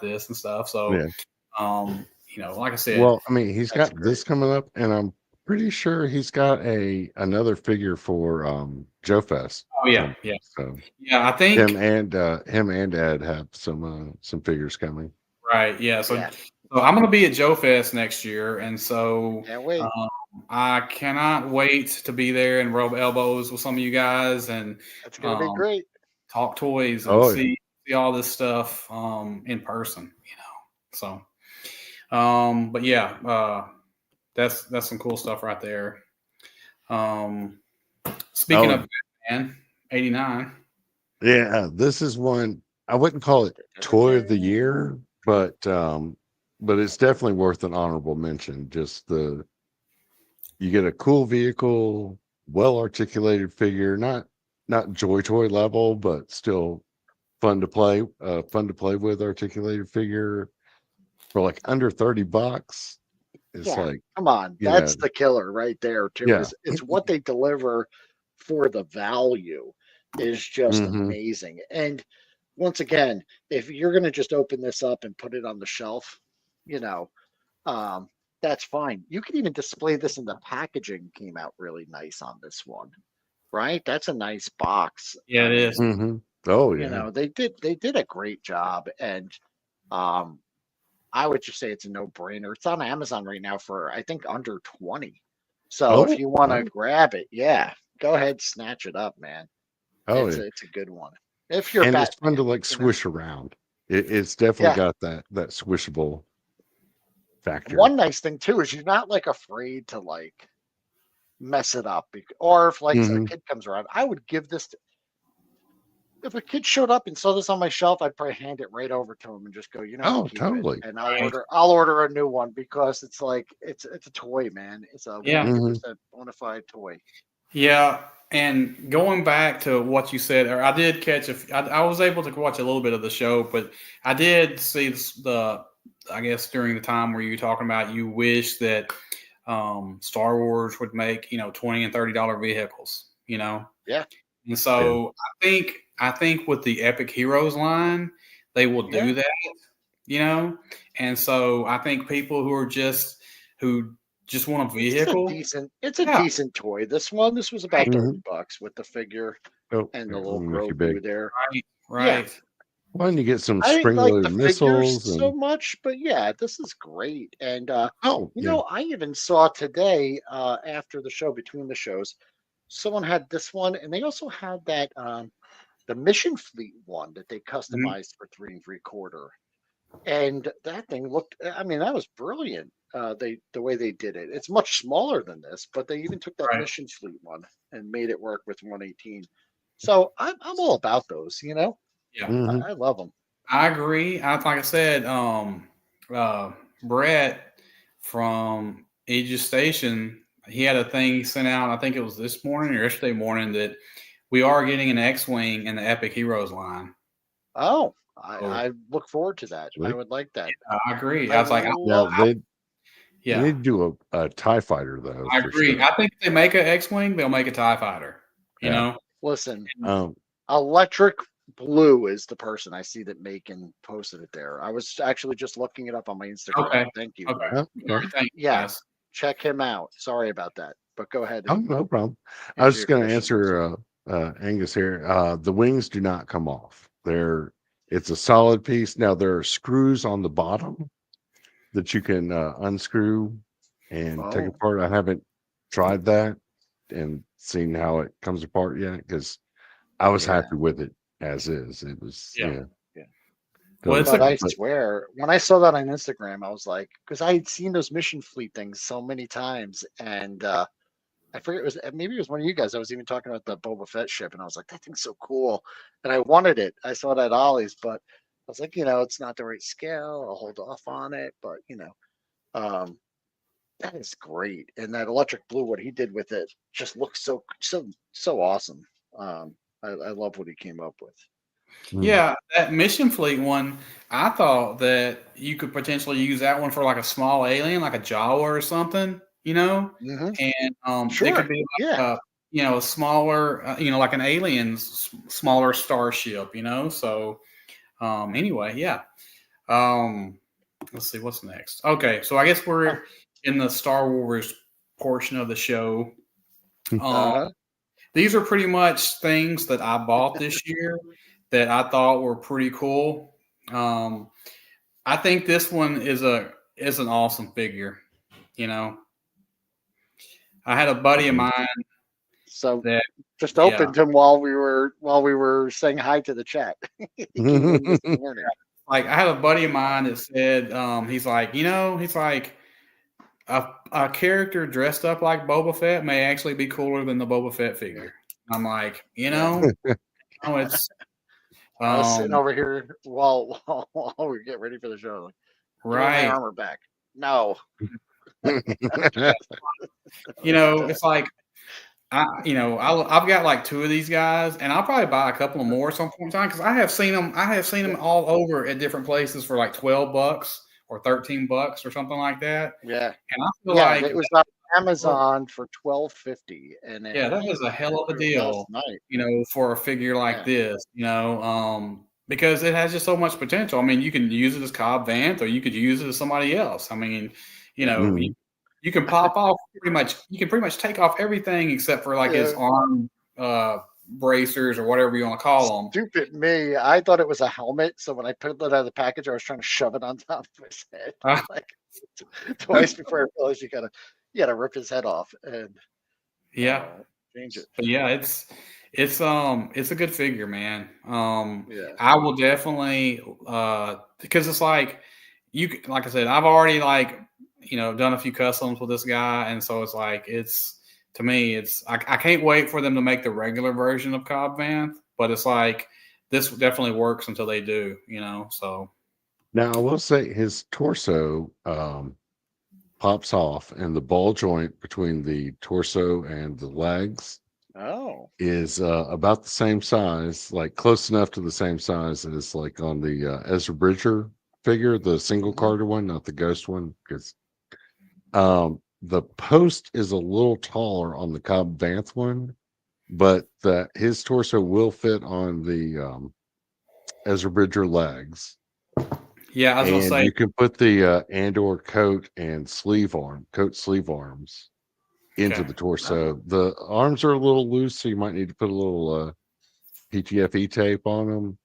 this and stuff. So, like I said, Well, I mean, he's got this coming up, and I'm pretty sure he's got another figure for Joe Fest. oh yeah, yeah. So Yeah, I think him and Ed have some figures coming. right. Yeah, so I'm going to be at Joe Fest next year, and so Can't wait. I cannot wait to be there and rub elbows with some of you guys, and That's gonna be great. talk toys and see all this stuff in person. So, but yeah, that's some cool stuff right there. Speaking of Batman, 89. Yeah, this is one I wouldn't call it toy of the year, but it's definitely worth an honorable mention. Just you get a cool vehicle, well articulated figure, not Joy Toy level, but still fun to play with articulated figure for like under $30. It's like, come on, that's the killer right there too. Yeah. It's what they deliver for the value is just amazing. And once again, if you're gonna just open this up and put it on the shelf, that's fine. You can even display this, in the packaging came out really nice on this one, right? That's a nice box. Yeah, it is. Oh yeah. They did a great job, and I would just say it's a no-brainer. It's on Amazon right now for, I think, under 20. So if you want to grab it, go ahead, snatch it up, man. It's a good one. If you're it's fun to like swish around. It's definitely got that swishable factor. One nice thing too is you're not like afraid to like mess it up, or if like a kid comes around, I would give this to, if a kid showed up and saw this on my shelf, I'd probably hand it right over to him and just go, keep totally. it. And I'll order a new one, because it's like it's a toy, man. It's a 100% bona fide toy. Yeah, And going back to what you said, or I did catch I was able to watch a little bit of the show, but I did see I guess during the time where you were talking about you wish that Star Wars would make $20 and $30 vehicles, Yeah. and so I think with the Epic Heroes line, they will do that, and so I think people who just want a vehicle, It's a decent toy. This was about right, $30 with the figure Oh, and the here, little let me make you big. Grogu there. right. Why don't you get some I didn't like the spring-loaded figures missiles so and much, but yeah, this is great. And yeah. I even saw today, after the show, between the shows, someone had this one, and they also had that the Mission Fleet one that they Mhm. customized for 3 3/4. And that thing looked, I mean, that was brilliant. The way they did it. It's much smaller than this, but they even took that Right. Mission Fleet one and made it work with 118. So I'm all about those, Yeah. Mhm. I love them. I agree. Like I said, Brett from Aegis Station, he had a thing he sent out. I think it was this morning or yesterday morning that we are getting an X-wing in the Epic Heroes line. Oh, So I look forward to that. I Sweet. would like that. I agree. I I was like, Now love. they yeah, need to do a TIE fighter though, I for agree. sure. I think if they make an X-wing, they'll make a TIE fighter. You Yeah. know, Listen, Um, Electric Blue is the person I see that Macon posted it there. I was actually just looking it up on my Instagram. okay, Thank you. okay. okay. All right, thank you, Yeah, guys. check him out. Sorry about that, but go ahead Oh, and no problem. I was answer just your going to question, Lucy. answer Angus here. The wings do not come off. It's a solid piece. Now there are screws on the bottom that you can unscrew and take Oh, apart. I haven't tried that and seen how it comes apart yet because I was yeah, happy with it as is. It was, Yeah. yeah. Well, it's so, But a I but swear, when I saw that on Instagram, I was like, because I had seen those Mission Fleet things so many times, and I forget maybe it was one of you guys. I was even talking about the Boba Fett ship, and I was like, that thing's so cool, and I wanted it. I saw it at Ollie's, but I was like, it's not the right scale. I'll hold off on it, but um, that is great. And that electric blue, what he did with it, just looks so awesome. I love what he came up with. Yeah, that Mission Fleet one, I thought that you could potentially use that one for like a small alien, like a Jawa or something, Hmm. and it could Sure. be Yeah. like a smaller, like an alien's smaller starship, So anyway, yeah. Um, let's see what's next. Okay, so I guess we're in the Star Wars portion of the show. Um, Uh-huh. these are pretty much things that I bought this year that I thought were pretty cool. Um, I think this one is an awesome figure. You know, I had a buddy of mine So that just yeah, opened him while we were saying hi to the chat. He came in this morning. like I had a buddy of mine that said he's like he's like a character dressed up like Boba Fett may actually be cooler than the Boba Fett figure. I'm like Yeah. it's I was sitting um over here while we get ready for the show. Like, give me my right. armor back. No. It's like I've got like two of these guys, and I'll probably buy a couple of more at some point in time because I have seen them. I have seen them all over at different places for like $12 or $13 or something like that. Yeah. And I feel Yeah. like It was on Amazon for $12.50, and yeah, that I is a hell of a ordered it last deal, night. for a figure like Yeah. this, because it has just so much potential. I mean, you can use it as Cobb Vanth, or you could use it as somebody else. I mean, Yeah. you can pop off pretty much. You can pretty much take off everything except for like his Yeah. arm bracers or whatever you want to call them. Stupid me. I thought it was a helmet, so when I put it out of the package, I was trying to shove it on top of his head. Like twice before I realized you gotta rip his head off and Yeah, change it. but yeah, it's a good figure, man. Yeah. I will definitely because it's like like I said, I've already done a few customs with this guy, and so it's like to me I can't wait for them to make the regular version of Cobb Vanth, but it's like this definitely works until they do, So Now I will say his torso pops off, and the ball joint between the torso and the legs Oh. is about the same size, like close enough to the same size as like on the Ezra Bridger figure, the single Mhm. carded one, not the ghost one, because the post is a little taller on the Cobb Vanth one, but his torso will fit on the Ezra Bridger legs. Yeah, I was gonna And say, you can put the Andor coat and sleeve arms into okay, the Oh. torso. The arms are a little loose, so you might need to put a little PTFE tape on them.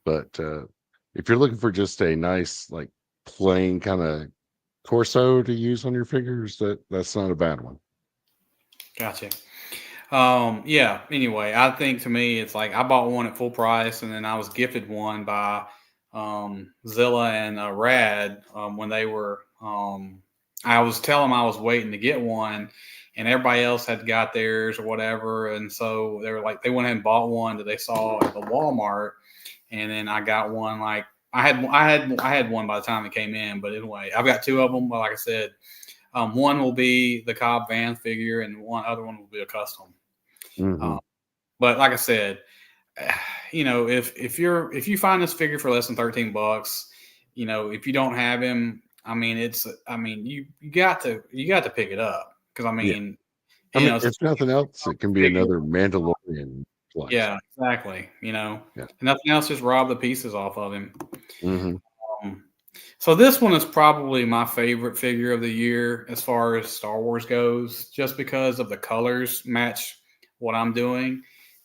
But if you're looking for just a nice, like plain kind of torso to use on your figures, that's not a bad one. gotcha. Yeah. Anyway, I think to me, it's like I bought one at full price, and then I was gifted one by Zilla and Rad when they were. I was telling them I was waiting to get one, and everybody else had got theirs or whatever, and so they were like they went ahead and bought one that they saw at the Walmart, and then I got one like. I had one by the time it came in, but anyway, I've got two of them. But like I said, one will be the Cobb Van figure, and one other one will be a custom. Hmm. Um, but like I said, if you find this figure for less than $13, if you don't have him, you got to pick it up because Yeah. I mean, it's a if nothing else, it can be figure. another Mandalorian Yeah, collection. exactly. Yeah. And nothing else, just rob the pieces off of him. Hmm. Um, so this one is probably my favorite figure of the year as far as Star Wars goes, just because of the colors match what I'm doing,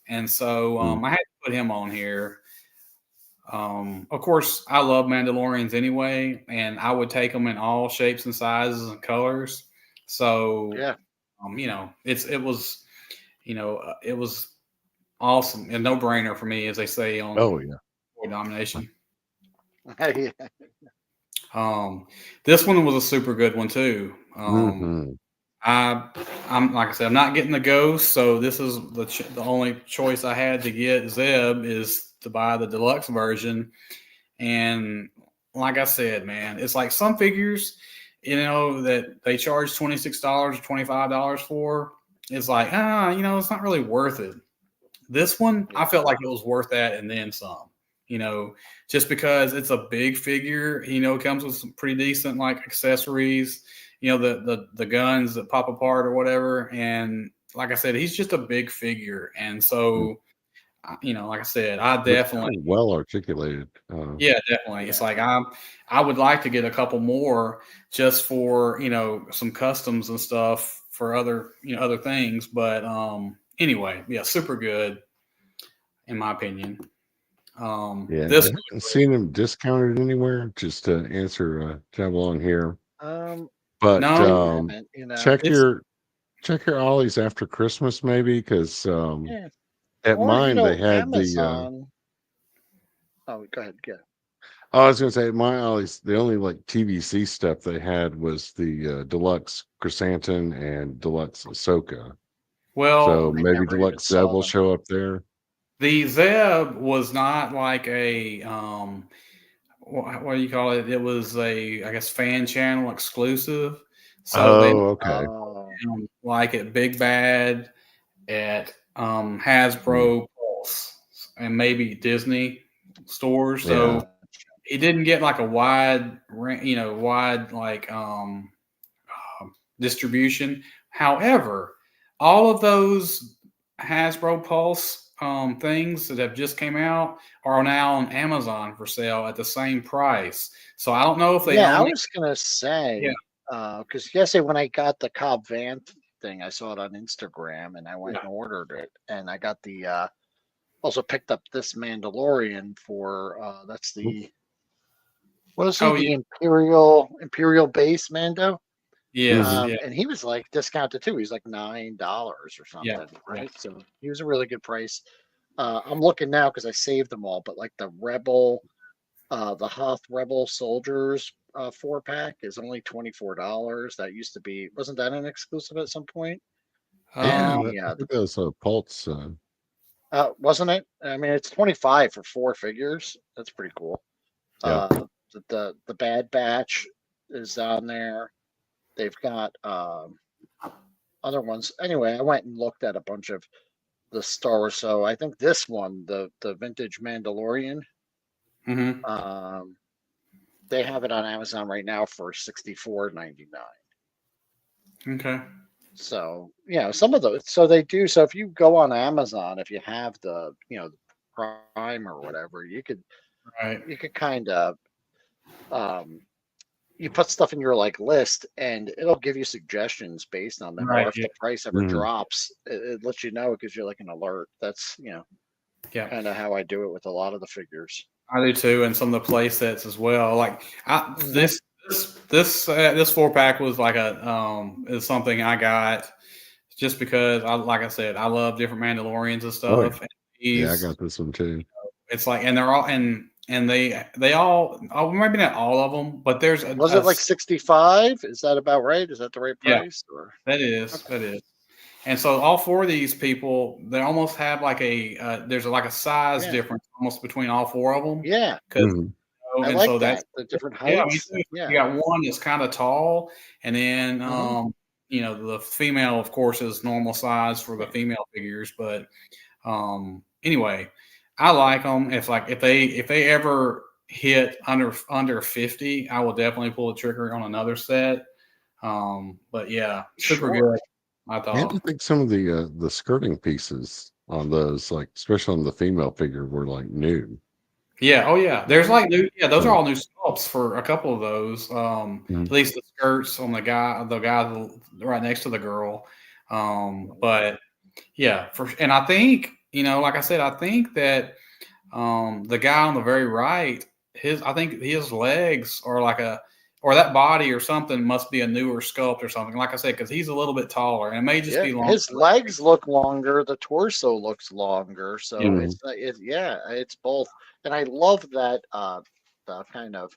and so I had to put him on here. Of course, I love Mandalorians anyway, and I would take them in all shapes and sizes and colors. So, Yeah. it was awesome, a no brainer for me, as they say on Oh yeah. Boy Domination. Yeah. This one was a super good one too. Hmm. I'm like I said, I'm not getting the Ghost, so this is the only choice I had to get Zeb is to buy the deluxe version. And like I said, man, it's like some figures, that they charge $26 or $25 for. It's like, it's not really worth it. This one, I felt like it was worth that and then some. Just because it's a big figure, it comes with some pretty decent like accessories, the guns that pop apart or whatever. And like I said, he's just a big figure. And so, like I said, I Looks definitely, kind of well articulated. yeah, definitely. It's Yeah. like I would like to get a couple more just for, some customs and stuff for other things. But anyway, yeah, super good in my opinion. Yeah, I This haven't seen them discounted anywhere. Just to answer tab along here, Um, but I no, haven't, check it's your ollies after Christmas maybe, because yeah. at Or, mine they had the Amazon. Oh, go ahead. Yeah. I was gonna say at my ollies the only like TVC stuff they had was the deluxe Chrysanthemum and deluxe Ahsoka. So well, I maybe never even deluxe Zeb saw will them. show up there. the Zeb was not like a what do you call it? It was a, I guess, fan channel exclusive. So they Oh, okay. Oh, like at Big Bad, at Mm, Hasbro Pulse, and maybe Disney stores. yeah. So gotcha. he didn't get like a wide like distribution. However, all of those Hasbro Pulse things that have just came out are now on Amazon for sale at the same price. So I don't know if they Yeah, I only, was gonna yeah, say, because yesterday when I got the Cobb Van thing, I saw it on Instagram and I went yeah, and ordered it, and I got the also picked up this Mandalorian for that's the what is he? oh yeah, The Imperial base Mando. yes, Hmm. yeah, And he was like discounted too. He's like $9 or yeah, something, yeah. right? So he was a really good price. I'm looking now because I saved them all, but like the Hoth Rebel Soldiers 4 pack is only $24. That used to be, wasn't that an exclusive at some point? And Yeah, Um, I think that was a Pulse. wasn't it? I mean, it's 25 for 4 figures. That's pretty cool. Yeah. The Bad Batch is on there. They've got other ones. Anyway, I went and looked at a bunch of the Star Wars. So I think this one, the vintage Mandalorian, Mm-hmm. they have it on Amazon right now for $64.99. Okay. So some of those. So they do. So if you go on Amazon, if you have the the Prime or whatever, Right. you could kind of um, you put stuff in your like list, and it'll give you suggestions based on them. Or Right. if Yeah. the price ever drops, it lets you know. It gives you like an alert. That's Yeah. kind of how I do it with a lot of the figures. I do too, and some of the play sets as well. Like Mhm. this 4-pack was like is something I got just because like I said, I love different Mandalorians and Oh, stuff. And yeah, I got this one too. it's like, and they're all and they all, maybe not all of them, but there's Was it like 65? Is that about right? Is that the right yeah, price? Or that is okay. that is. And so all four of these people, they almost have like there's like a size Yeah, difference almost between all four of them. yeah. I And like so that's, that. The different yeah, me heights. too. Yeah. You got one that's kind of tall, and then Hmm. the female, of course, is normal size for the female figures. But anyway, I like them. If they ever hit under 50, I will definitely pull the trigger on another set. But yeah, super Sure. good, I And I thought. think some of the skirting pieces on those, like especially on the female figure, were like new. Yeah. Oh, yeah. There's Hmm. like new. Yeah, those are So, all new sculpts for a couple of those. At mhm. least the skirts on the guy right next to the girl. But yeah, and I think like I said, I think that the guy on the very right, I think his legs are or that body or something must be a newer sculpt or something. Like I said, because he's a little bit taller, and it may just Yeah, be longer. his legs look longer. The torso looks longer. Yeah. So it's both. And I love that the kind of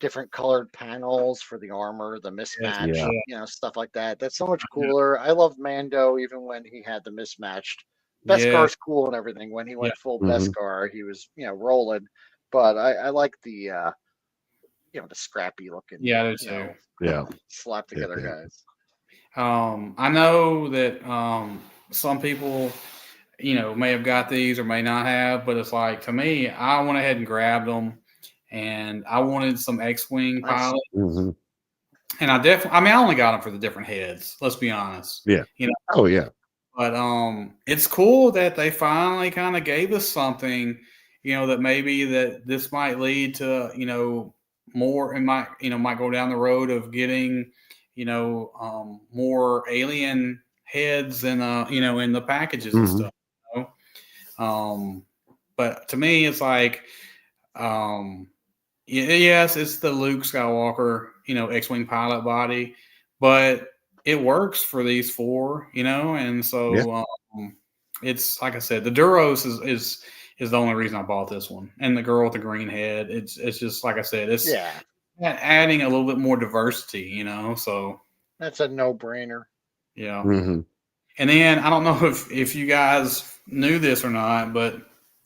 different colored panels for the armor, the Yes. mismatch, Yeah, Yeah. stuff like that. That's so much cooler. I love Mando even when he had the mismatched. Yeah. Beskar's cool and everything. When he Yeah. went full hmm Beskar, he was rolling. But I like the the scrappy looking, Yeah. I do too. yeah, slap yeah, together yeah. guys. I know that some people, may have got these or may not have, but it's like to me, I went ahead and grabbed them, and I wanted some X-wing Nice. pilot, hmm and I mean, I only got them for the different heads. Let's be honest, Yeah. you know. Oh, yeah. But it's cool that they finally kind of gave us something, that maybe that this might lead to, more, and might go down the road of getting, more alien heads and in the packages and hmm stuff. You Um, but to me, it's like, um, yes, it's the Luke Skywalker, X-wing pilot body, but it works for these four, and Yeah. so it's like I said, the Duros is the only reason I bought this one, and the girl with the green head. It's just like I said, it's Yeah, adding a little bit more diversity, So that's a no-brainer. yeah, hmm and then I don't know if you guys knew this or not, but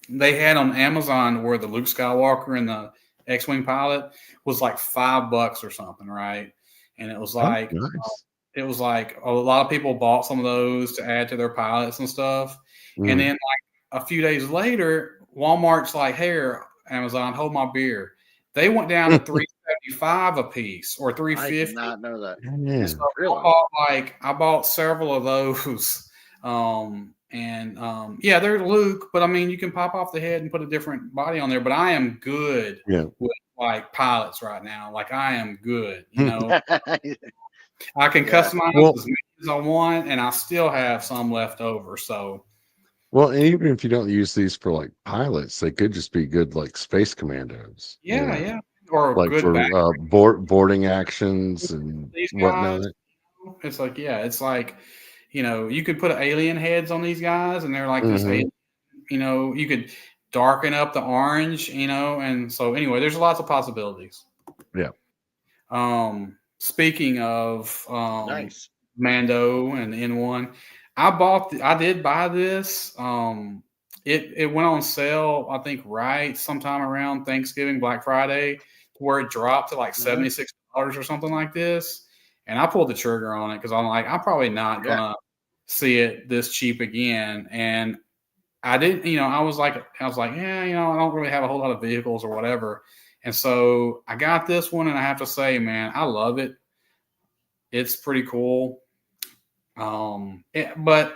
they had on Amazon where the Luke Skywalker and the X-wing pilot was like $5 or something, right? And Oh, nice. it was like a lot of people bought some of those to add to their pilots and stuff. And Mm. then like a few days later, Walmart's like, "Here, Amazon, hold my beer." They went down to 375 a piece or I did 350. not know that. And so Yeah. Really? I bought several of those. Yeah, they're Luke, but I mean, you can pop off the head and put a different body on there. But I am good Yeah. with like pilots right now. Like I am good, I can Yeah. customize Well, as many as I want, and I still have some left over. So and even if you don't use these for like pilots, they could just be good like space commandos, yeah, yeah, or a like good back. for boarding actions and These whatnot. guys, it's like, yeah, it's like, you could put alien heads on these guys, and they're like this hmm alien. You could darken up the orange, and so anyway, there's lots of possibilities. Yeah. Speaking of Nice. Mando and N1, I did buy this. It went on sale, I think, right sometime around Thanksgiving, Black Friday, where it dropped to like Hmm. $76 or something like this. and I pulled the trigger on it because I'm like, I'm probably not gonna see it this cheap again. And I didn't, I was like, yeah, I don't really have a whole lot of vehicles or whatever. And so I got this one, and I have to say, man, I love it. It's pretty cool. But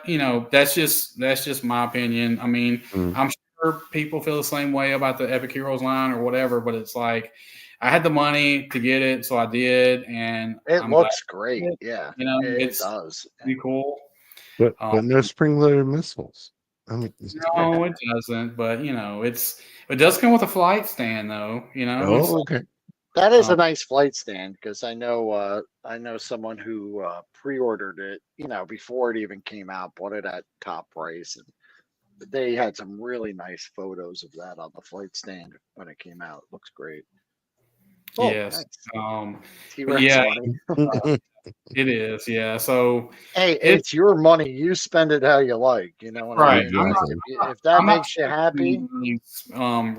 that's just my opinion. I mean, I'm sure people feel the same way about the Epic Heroes line or whatever, but it's like I had the money to get it, so I did, and It I'm glad looks great. Yeah, it it's does. pretty cool. But no spring-loaded missiles. I mean, No, it doesn't. But it does come with a flight stand, though. okay. That is a nice flight stand because I know someone who pre-ordered it, before it even came out, bought it at top price, and they had some really nice photos of that on the flight stand when it came out. It looks great. Oh, Yes. nice. But T-Rex yeah, money. it is. Yeah. So Hey, it's it's your money. You spend it how you like. You know what I right. mean? Exactly. If that I'm not makes you happy,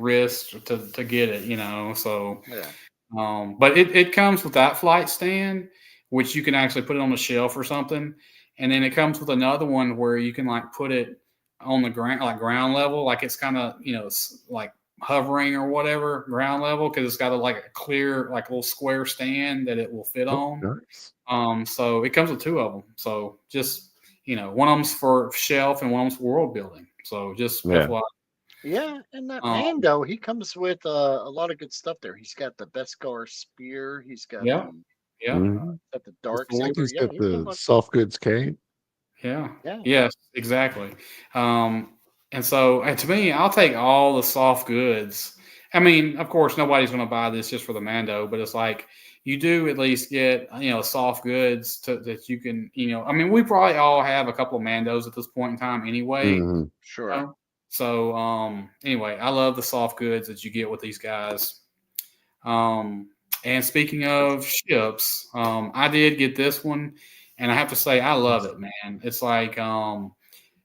risk to get it. So. yeah. But it comes with that flight stand, which you can actually put it on a shelf or something, and then it comes with another one where you can like put it on the ground, like ground level, like it's kind of it's like hovering or whatever ground level because it's got a clear like little square stand that it will fit on. Nice. So it comes with two of them. So just one of them's for shelf and one of them's for world building. So just Yeah. FYI. Yeah, and that Um, Mando, he comes with a lot of good stuff there. He's got the Beskar spear. He's got yeah, yeah. got the dark I think saber. he's Yeah, got he's got a the lot. soft goods cape. Yeah. Yeah, Yes, exactly. And so, and to me, I'll take all the soft goods. I mean, of course, nobody's going to buy this just for the Mando, but it's like you do at least get, soft goods that you can, I mean, we probably all have a couple of Mandos at this point in time anyway. sure. So, anyway, I love the soft goods that you get with these guys. And speaking of ships, I did get this one, and I have to say I love it, man. It's like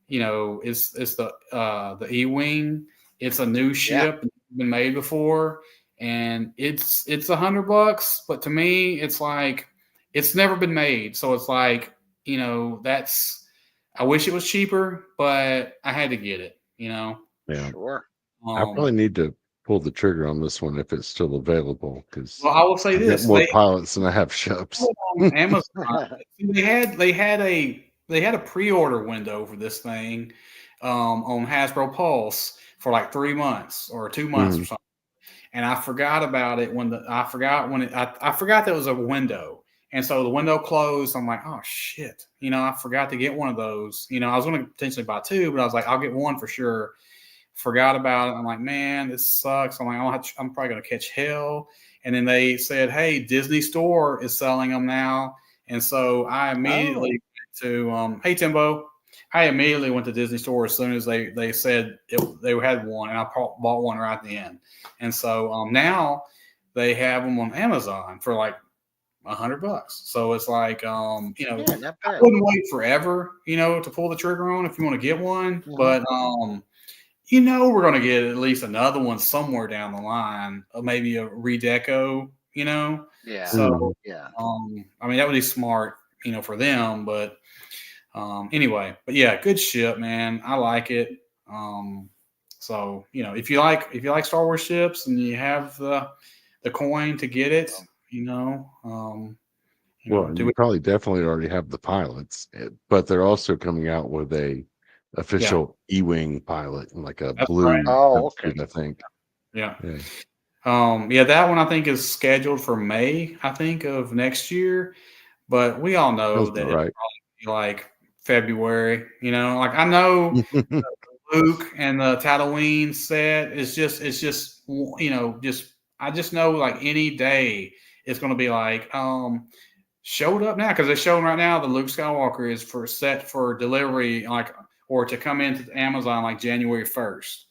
it's the E-wing. It's a new Yeah. ship, been made before, and it's $100. But to me, it's like it's never been made, so it's like that's. I wish it was cheaper, but I had to get it. Yeah. Sure. I probably need to pull the trigger on this one if it's still available because Well, I will say I've got this: more pilots than I have ships. on Amazon, they had a pre-order window for this thing on Hasbro Pulse for like 3 months or 2 months or something. And I forgot about it I forgot there was a window. And so the window closed. I'm like, oh shit. I forgot to get one of those. I was going to potentially buy two, but I was like, I'll get one for sure. Forgot about it. I'm like, man, this sucks. I'm like, I'm probably going to catch hell. And then they said, hey, Disney Store is selling them now. And so I immediately went to, hey, Timbo. I immediately went to Disney Store as soon as they said they had one, and I bought one right then. And so now they have them on Amazon for like $100. So it's like, Yeah, not I bad. wouldn't wait forever, to pull the trigger on if you want to get one. But we're going to get at least another one somewhere down the line, maybe a redeco, Yeah. So, yeah. I mean, that would be smart, for them. But anyway, but yeah, good ship, man. I like it. So, if you like Star Wars ships and you have the coin to get it, Well, and you probably definitely already have the pilots, but they're also coming out with a official E-wing pilot, like a blue right. Oh, okay. suit, I think. Yeah. That one I think is scheduled for May, I think, of next year. But we all know that it'll probably be like February. Like I know Luke and the Tatooine set is just I just know like any day it's going to be like showed up now because they're showing right now the Luke Skywalker is set for delivery or to come into Amazon like January 1st.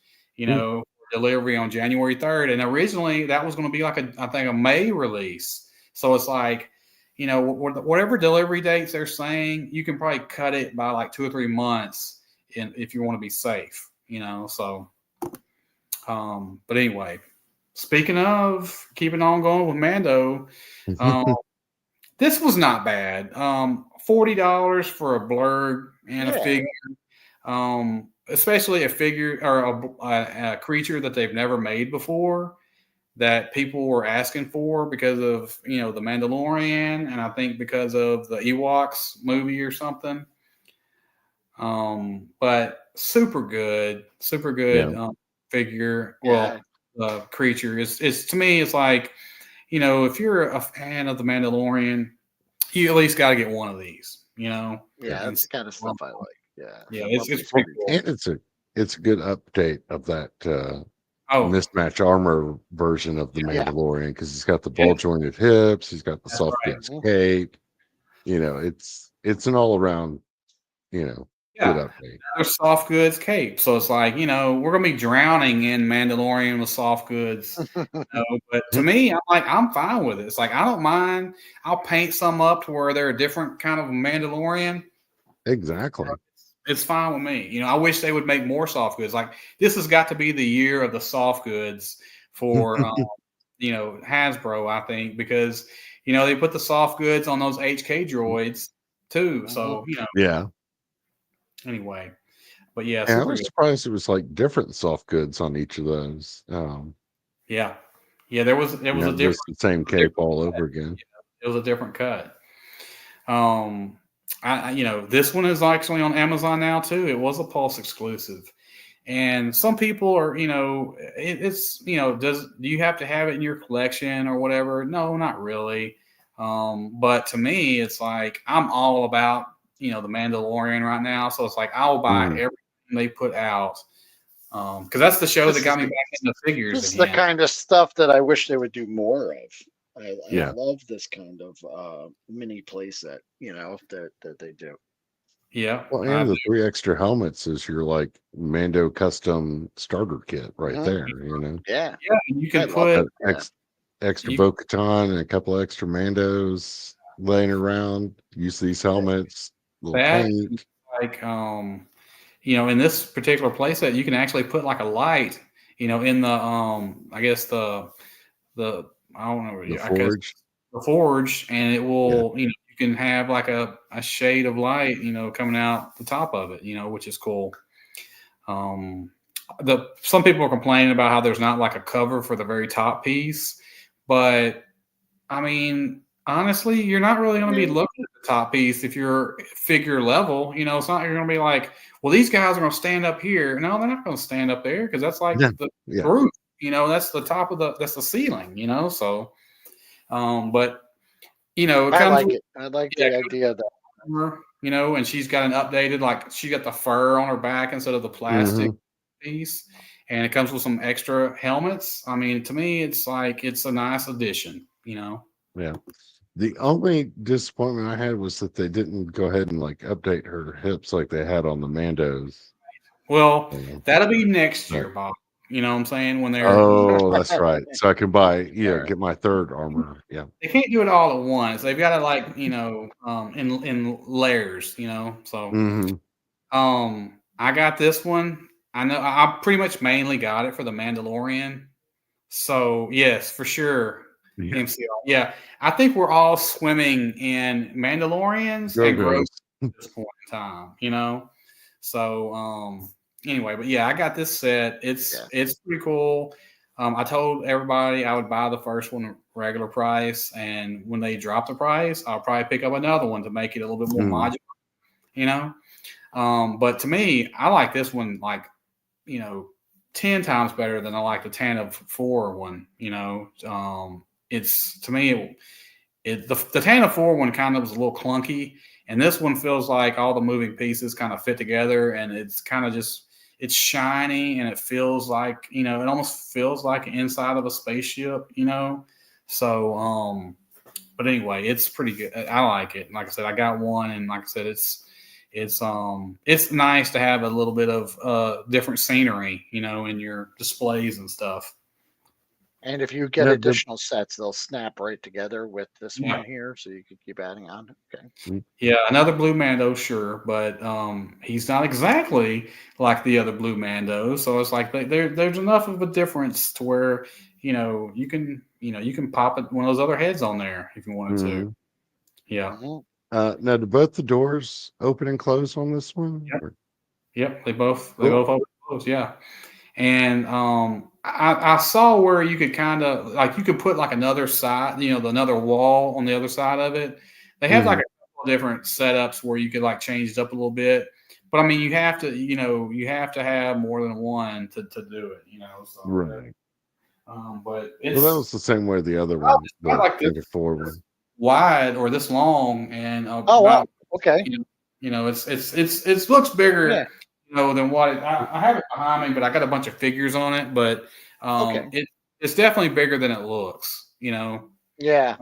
Delivery on January 3rd, and originally that was going to be like I think a May release. So it's like, whatever delivery dates they're saying, you can probably cut it by like 2 or 3 months, if you want to be safe. So, but anyway, speaking of keeping on going with Mando, This was not bad. $40 for a blurred and a Yeah. figure. Especially a figure or a creature that they've never made before that people were asking for because of the Mandalorian, and I think because of the Ewoks movie or something. But super Yeah. good figure. Yeah. Well, creature is to me. It's like if you're a fan of the Mandalorian, you at least got to get one of these. Yeah, And that's the kind of stuff I like. Yeah. yeah, I love it's these pretty creatures. cool. And it's a good update of that Oh, mismatch armor version of the Yeah. Mandalorian, because he's got the Yeah. ball jointed hips, he's got the That's soft right. goods cape. It's an all around, good Yeah. update. There's soft goods cape. So it's like, we're gonna be drowning in Mandalorian with soft goods. But to me, I'm fine with it. It's like I don't mind. I'll paint some up to where they're a different kind of Mandalorian. Exactly. It's fine with me. I wish they would make more soft goods. Like this has got to be the year of the soft goods for Hasbro, I think, because they put the soft goods on those HK droids too. So, Yeah. anyway. But yeah, And I super was good. surprised it was like different soft goods on each of those. Yeah. Yeah, there was a Not different just the same cape all over again. it was a different cut. This one is actually on Amazon now too. It was a Pulse exclusive. And some people are, it's do you have to have it in your collection or whatever? No, not really. But to me, it's like I'm all about, the Mandalorian right now. So it's like I'll buy Mhm. everything they put out. Because that's the show This that is got me back into figures This is the again. kind of stuff that I wish they would do more of. I Yeah. love this kind of mini playset, that they do. Yeah. Well, and the 3 extra helmets is your like Mando custom starter kit right Mhm. there. Yeah. Yeah, you I can love put it. Got Yeah. extra you Bo-Katan and a couple extra Mandos laying around. Use these helmets, little that paint. like in this particular playset, you can actually put like a light, in the I guess the I don't know, The I guess forge. the forge, and it Yeah. will, you can have like a shade of light, coming out the top of it, which is cool. Some people are complaining about how there's not like a cover for the very top piece, but I mean, honestly, you're not really going to be looking at the top piece if you're figure level. It's not you're going to be like, well, these guys are going to stand up here. No, they're not going to stand up there because that's like Yeah. the Yeah. roof. That's the top of that's the ceiling. So, but it I comes like with it. I like yeah, the idea that armor, and she's got an updated like she got the fur on her back instead of the plastic Mhm. piece, and it comes with some extra helmets. I mean, to me, it's like it's a nice addition. Yeah. The only disappointment I had was that they didn't go ahead and like update her hips like they had on the Mandos. Well, You know, that'll be next but year, Bob. You know what I'm saying? When they're oh, that's right. So I can buy, Alright. get my third armor. Yeah. they can't do it all at once. They've got to like, in layers, So Hmm. I got this one. I know I pretty much mainly got it for the Mandalorian. So yes, for sure. Yeah. MCR. Yeah. I think we're all swimming in Mandalorians and Grogu Grogu's. at this point in time. So anyway, but yeah, I got this set. Yeah. It's pretty cool. I told everybody I would buy the first one regular price, and when they drop the price, I'll probably pick up another one to make it a little bit more Mm. modular, you know. But to me, I like this one like 10 times better than I like the Tantive 4 one. It's to me the Tantive 4 one kind of was a little clunky, and this one feels like all the moving pieces kind of fit together, and it's kind of just it's shiny, and it feels like it almost feels like inside of a spaceship. So but anyway, it's pretty good. I like it. Like I said, I got one, and like I said, it's nice to have a little bit of different scenery, in your displays and stuff. And if you get No, additional sets, they'll snap right together with this Yeah. one here, so you can keep adding on. Okay. Yeah, another Blue Mando, sure, but he's not exactly like the other Blue Mandos. So it's like there's enough of a difference to where you can pop it one of those other heads on there if you wanted to. Mhm. Yeah. Now, do both the doors open and close on this one? Yep. Or- Yep. They both Cool. open and close. Yeah. And I saw where you could kind of like you could put like another side, another wall on the other side of it. They have like a couple of different setups where you could like change it up a little bit. But I mean, you have to have more than one to do it, So Right. but Well, that was the same way the other one, I the like this 34 one. wide or this long and Oh wow. Okay. it looks bigger, Yeah. than what I have it behind me, but I got a bunch of figures on it, but Okay. it's definitely bigger than it looks, Yeah. Yeah.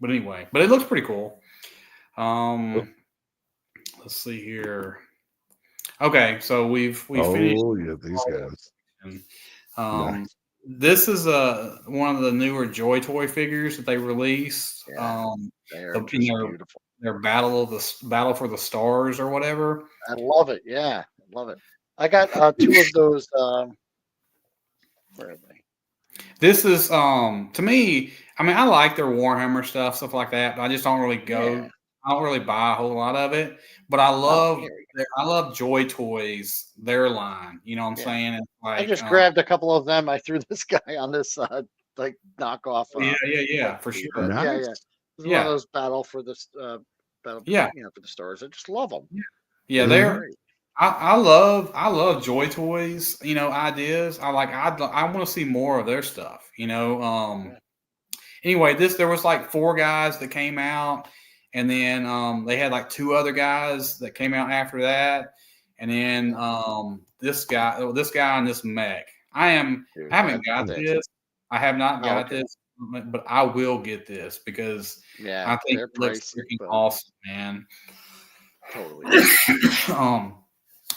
but anyway, but it looks pretty cool. Cool. Let's see here. Okay, so we've finished. Oh, yeah, these guys. Nice. This is one of the newer Joy Toy figures that they released. Yeah. They are in just their, beautiful. their Battle for the Stars or whatever. I love it. Yeah. I love it. I got two of those. Where are they? This is to me. I mean, I like their Warhammer stuff like that, but I just don't really go. Yeah. I don't really buy a whole lot of it. But I love Joy Toys, their line. You know what I'm Yeah. saying? It's like I just grabbed a couple of them. I threw this guy on this like knockoff. yeah, for sure. But Nice. yeah. This is one of those battle for the for the stars. I just love them. Yeah, they're. I love Joy Toys, ideas. I want to see more of their stuff, Anyway, there was like 4 guys that came out, and then they had like 2 other guys that came out after that, and then this guy and this mech. I haven't got this. I have not got this, but I will get this because I think it looks freaking awesome, man. Totally.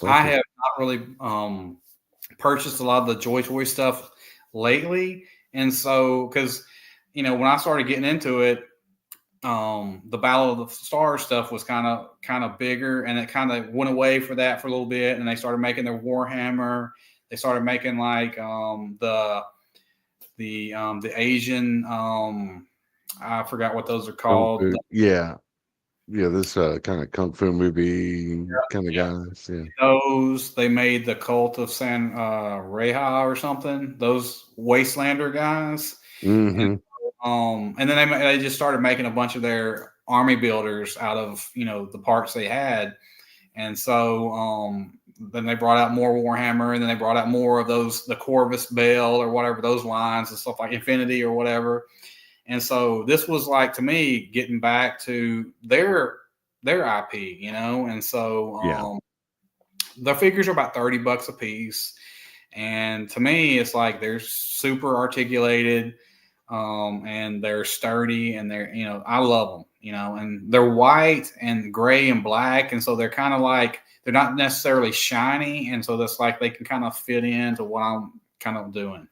I have not really purchased a lot of the Joy Toy stuff lately, and so because when I started getting into it, the Battle of the Stars stuff was kind of bigger, and it kind of went away for that for a little bit, and they started making their Warhammer. They started making like the Asian I forgot what those are called. This kind of kung fu movie kind of guys. Yeah. Those they made the Cult of San Reha or something. Those Wastelander guys. Mm-hmm. And then they just started making a bunch of their army builders out of the parts they had, and so then they brought out more Warhammer, and then they brought out more of the Corvus Bell or whatever those lines and stuff like Infinity or whatever. And so this was like to me getting back to their IP, and so the figures are about $30 a piece, and to me it's like they're super articulated. And they're sturdy, and they're I love them, and they're white and gray and black, and so they're kind of like they're not necessarily shiny, and so that's like they can kind of fit into what I'm kind of doing,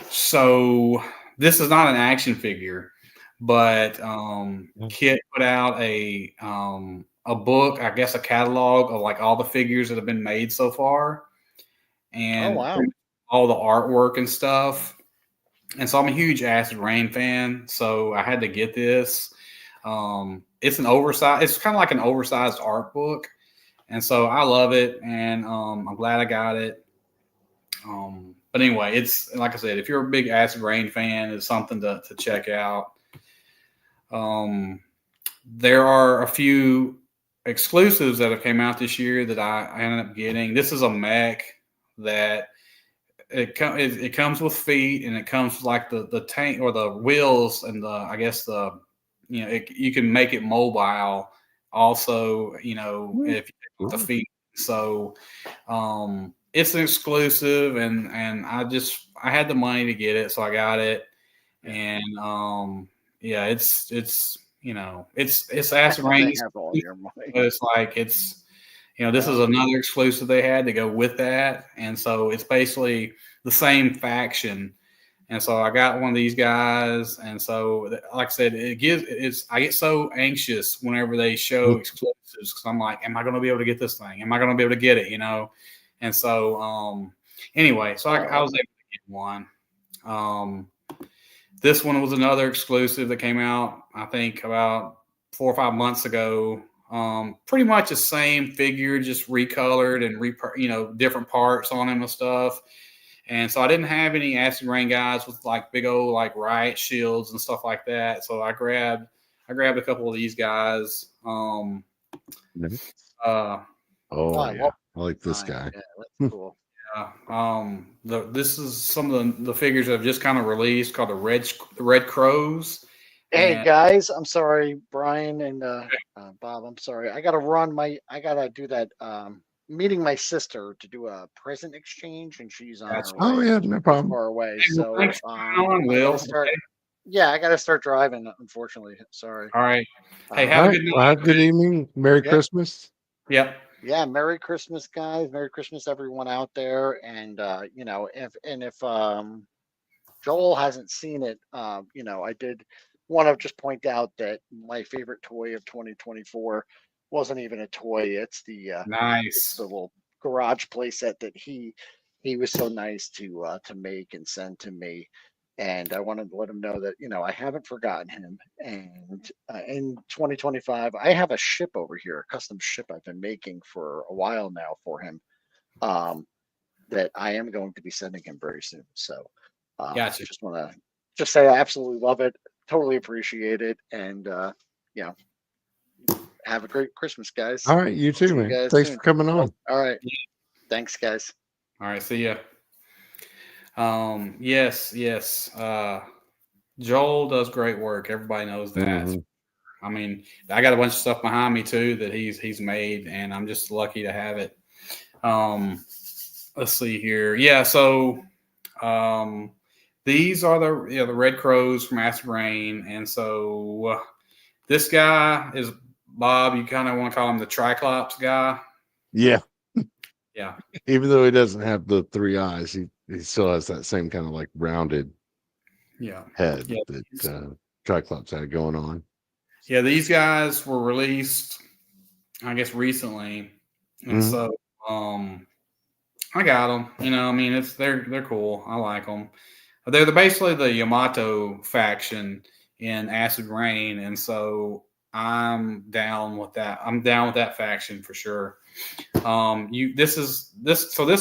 So this is not an action figure, but Kit put out a book, I guess a catalog of like all the figures that have been made so far, and all the artwork and stuff. And so I'm a huge Acid Rain fan, so I had to get this. It's kind of like an oversized art book, and so I love it, and I'm glad I got it. But anyway, it's like I said, if you're a big Acid Rain fan, it's something to check out. There are a few exclusives that have came out this year that I ended up getting. This is a mech that it comes with feet, and it comes with like the tank or the wheels, and you can make it mobile also, if you take the feet. So it's an exclusive, and I had the money to get it, so I got it. And it's Acid Rain, but it's like this is another exclusive they had to go with that, and so it's basically the same faction. And so I got one of these guys, and so like I said, I get so anxious whenever they show exclusives because I'm like, am I going to be able to get this thing? Am I going to be able to get it? And so anyway, so I was able to get one. This one was another exclusive that came out, I think, about 4 or 5 months ago. Pretty much the same figure, just recolored and different parts on him and stuff. And so I didn't have any acid rain guys with like big old like riot shields and stuff like that. So I grabbed a couple of these guys. Nice. Uh, Oh, I yeah. love I like this mine. guy. Yeah, that's cool. this is some of the figures that have just kind of released called the Red Crows. Hey And guys, I'm sorry, Brian and Bob. I'm sorry. I gotta do that. Meeting my sister to do a present exchange, and she's on Gotcha. her Oh, way. yeah, no She's problem. far away, Hey, well, so thanks for coming on, I gotta Will. start. Okay. Yeah, I gotta start driving. Unfortunately, sorry. All right. Hey, Um, have All a right. good Well, have a good night. evening. Merry yeah, Christmas. Yep. yeah. Merry Christmas, guys. Merry Christmas, everyone out there. And if Joel hasn't seen it, I did want to just point out that my favorite toy of 2024 wasn't even a toy. It's the Nice. little garage playset that he was so nice to make and send to me. And I wanted to let him know that I haven't forgotten him. And in 2025, I have a ship over here, a custom ship I've been making for a while now for him. Um, that I am going to be sending him very soon. So Gotcha. just want to just say I absolutely love it, totally appreciate it, and you know, have a great Christmas, guys. All right. You I'll too, see you man. guys Thanks for soon. coming on. All right, thanks, guys. All right. See ya. Yes. Joel does great work. Everybody knows that. Mhm. I mean, I got a bunch of stuff behind me too that he's made, and I'm just lucky to have it. Let's see here. Yeah, so these are the Red Crows from Acid Rain, and so this guy is Bob. You kind of want to call him the Triclops guy. Yeah. Yeah. Even though he doesn't have the three eyes, he still has that same kind of like rounded Yeah. head Yeah. that Triclops had going on. Yeah, these guys were released, I guess, recently, and Mhm. so I got them. I mean, they're cool. I like them. They're basically the Yamato faction in Acid Rain, and so I'm down with that. I'm down with that faction for sure. This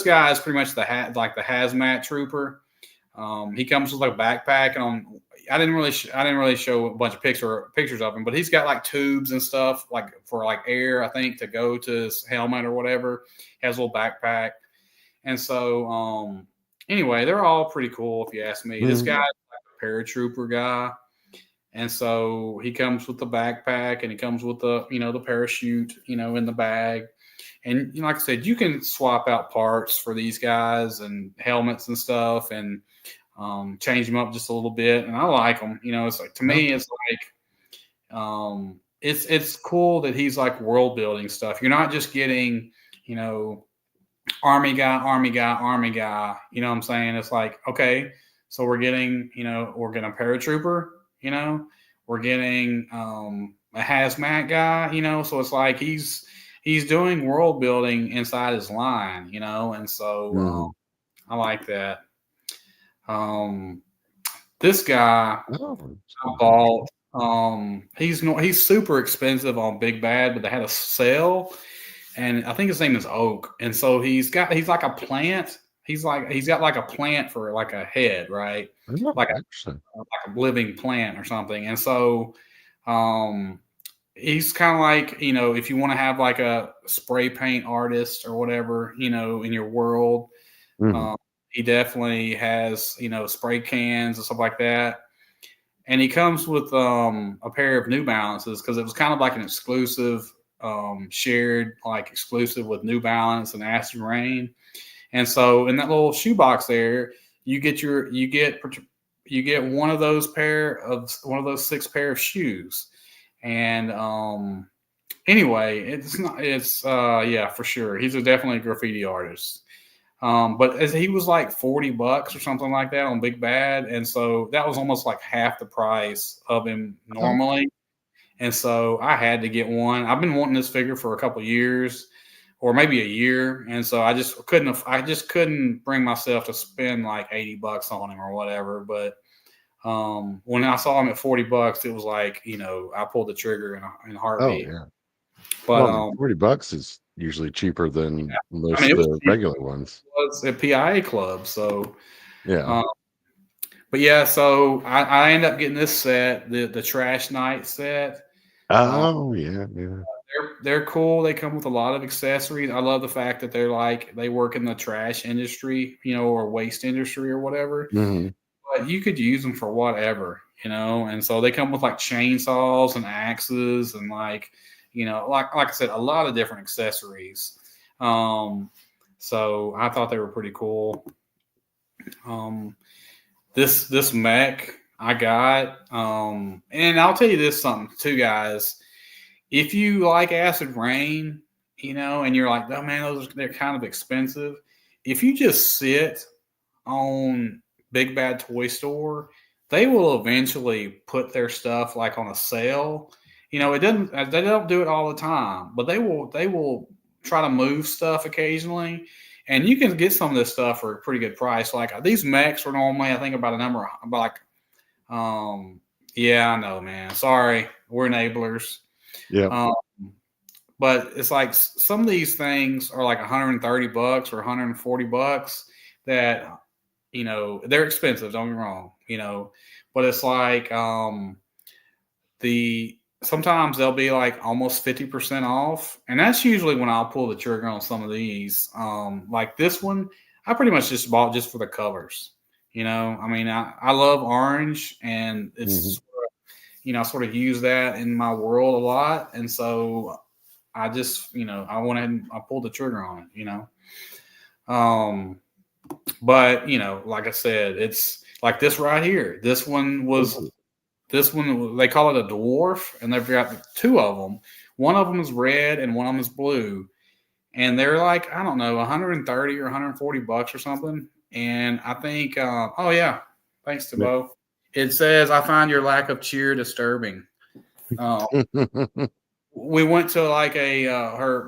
guy is pretty much the hazmat trooper. He comes with like a backpack, and I didn't really show a bunch of pictures of him, but he's got like tubes and stuff like for like air, I think, to go to his helmet or whatever. He has a little backpack, and so anyway, they're all pretty cool if you ask me. This guy's like a paratrooper guy, and so he comes with the backpack, and he comes with the parachute in the bag. And like I said, you can swap out parts for these guys and helmets and stuff, and change them up just a little bit. And I like them. It's like, to me, it's like it's cool that he's like world building stuff. You're not just getting army guy, army guy, army guy. You know what I'm saying? It's like, okay, so we're getting a paratrooper. We're getting a hazmat guy. So it's like he's doing world building inside his line, and so I like that. This guy I bought. He's super expensive on Big Bad, but they had a sale, and I think his name is Oak, and so he's like a plant. He's got like a plant for like a head, right? Like a living plant or something, and so he's kind of like, if you want to have like a spray paint artist or whatever, in your world, he definitely has, spray cans and stuff like that. And he comes with a pair of New Balances because it was kind of like an exclusive, shared like exclusive with New Balance and Acid Rain. And so in that little shoebox there, you get one of those 6 pair of shoes. And anyway, it's yeah, for sure. He's definitely a graffiti artist. But as he was like $40 or something like that on Big Bad, and so that was almost like half the price of him normally. And so I had to get one. I've been wanting this figure for a couple of years, or maybe a year, and so I just couldn't bring myself to spend like $80 on him or whatever. But When I saw them at $40, it was like, I pulled the trigger in a Oh heartbeat. yeah. But Well, I mean, $40 is usually cheaper than I most mean, of it was the cheap. regular ones. It was a PIA club, so. Yeah. But yeah, so I end up getting this set, the Trash Night set. Oh yeah, yeah. They're cool. They come with a lot of accessories. I love the fact that they work in the trash industry, or waste industry or whatever. Hmm. But you could use them for whatever, And so they come with like chainsaws and axes and like I said, a lot of different accessories. So I thought they were pretty cool. This mech I got, and I'll tell you this something too, guys. If you like Acid Rain, and you're like, oh man, they're kind of expensive. If you just sit on Big Bad Toy Store, they will eventually put their stuff like on a sale. They don't do it all the time, but they will try to move stuff occasionally. And you can get some of this stuff for a pretty good price. Like these mechs are normally, I think, um, yeah, I know, man. Sorry, we're enablers. Yeah. Um, but it's like some of these things are like $130 or $140 that, they're expensive. Don't get me wrong, but it's like, sometimes they'll be like almost 50% off. And that's usually when I'll pull the trigger on some of these. Like this one, I pretty much just bought just for the colors. I mean, I love orange and Hmm. it's, I sort of use that in my world a lot. And so I just, I went ahead and I pulled the trigger on it, But, like I said, it's like this right here. This one, they call it a dwarf, and they've got two of them. One of them is red and one of them is blue. And they're like, I don't know, 130 or $140 or something. And I think, oh, yeah, thanks to Yeah. Bo. It says, I find your lack of cheer disturbing. Uh, we went to like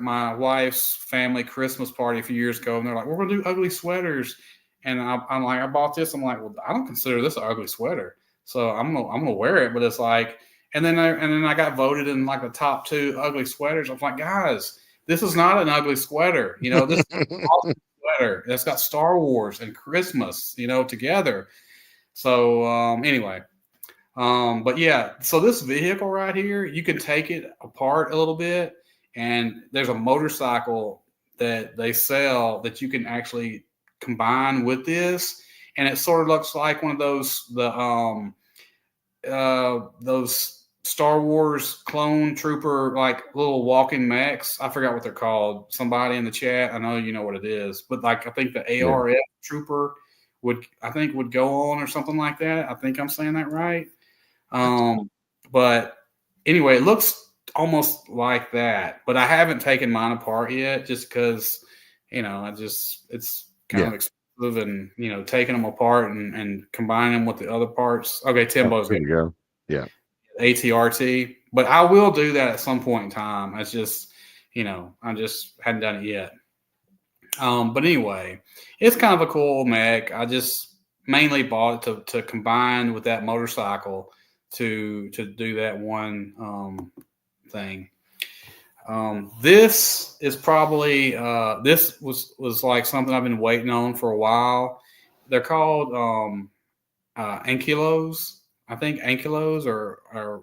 my wife's family Christmas party a few years ago, and they're like, "We're gonna do ugly sweaters," and I'm like, "I bought this." I'm like, "Well, I don't consider this an ugly sweater, so I'm gonna wear it." But it's like, and then I got voted in like the top 2 ugly sweaters. I'm like, guys, this is not an ugly sweater. This is an awesome sweater. It's got Star Wars and Christmas, together. So anyway. But yeah, so this vehicle right here, you can take it apart a little bit, and there's a motorcycle that they sell that you can actually combine with this, and it sort of looks like one of those Star Wars clone trooper like little walking mechs. I forgot what they're called. Somebody in the chat, I know you know what it is, but like I think the Yeah. ARF trooper would go on or something like that. I think I'm saying that right. But anyway, it looks almost like that, but I haven't taken mine apart yet just because, it's kind Yeah. of expensive and, taking them apart and combining them with the other parts. Okay, Timbo's There got you go. Yeah. ATRT, but I will do that at some point in time. It's just, I just hadn't done it yet. But anyway, it's kind of a cool mech. I just mainly bought it to combine with that motorcycle to do that one thing. This is probably this was like something I've been waiting on for a while. They're called ankylos. I think ankylos or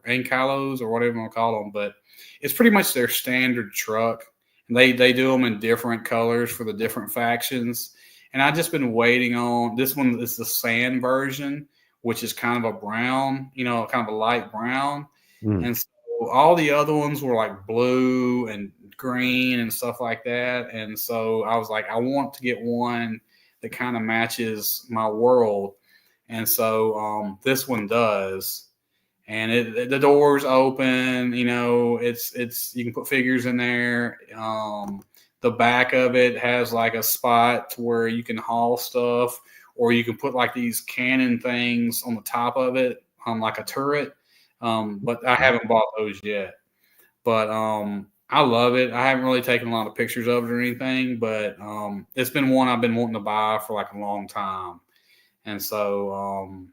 ankylos or whatever you want to call them, but it's pretty much their standard truck. And they do them in different colors for the different factions. And I've just been waiting on this one. Is the sand version, which is kind of a brown, kind of a light brown. Mm. And so all the other ones were like blue and green and stuff like that. And so I was like, I want to get one that kind of matches my world. And so this one does, and the doors open. It's you can put figures in there. The back of it has like a spot where you can haul stuff, or you can put like these cannon things on the top of it, like a turret. But I haven't bought those yet. But I love it. I haven't really taken a lot of pictures of it or anything, but it's been one I've been wanting to buy for like a long time. And so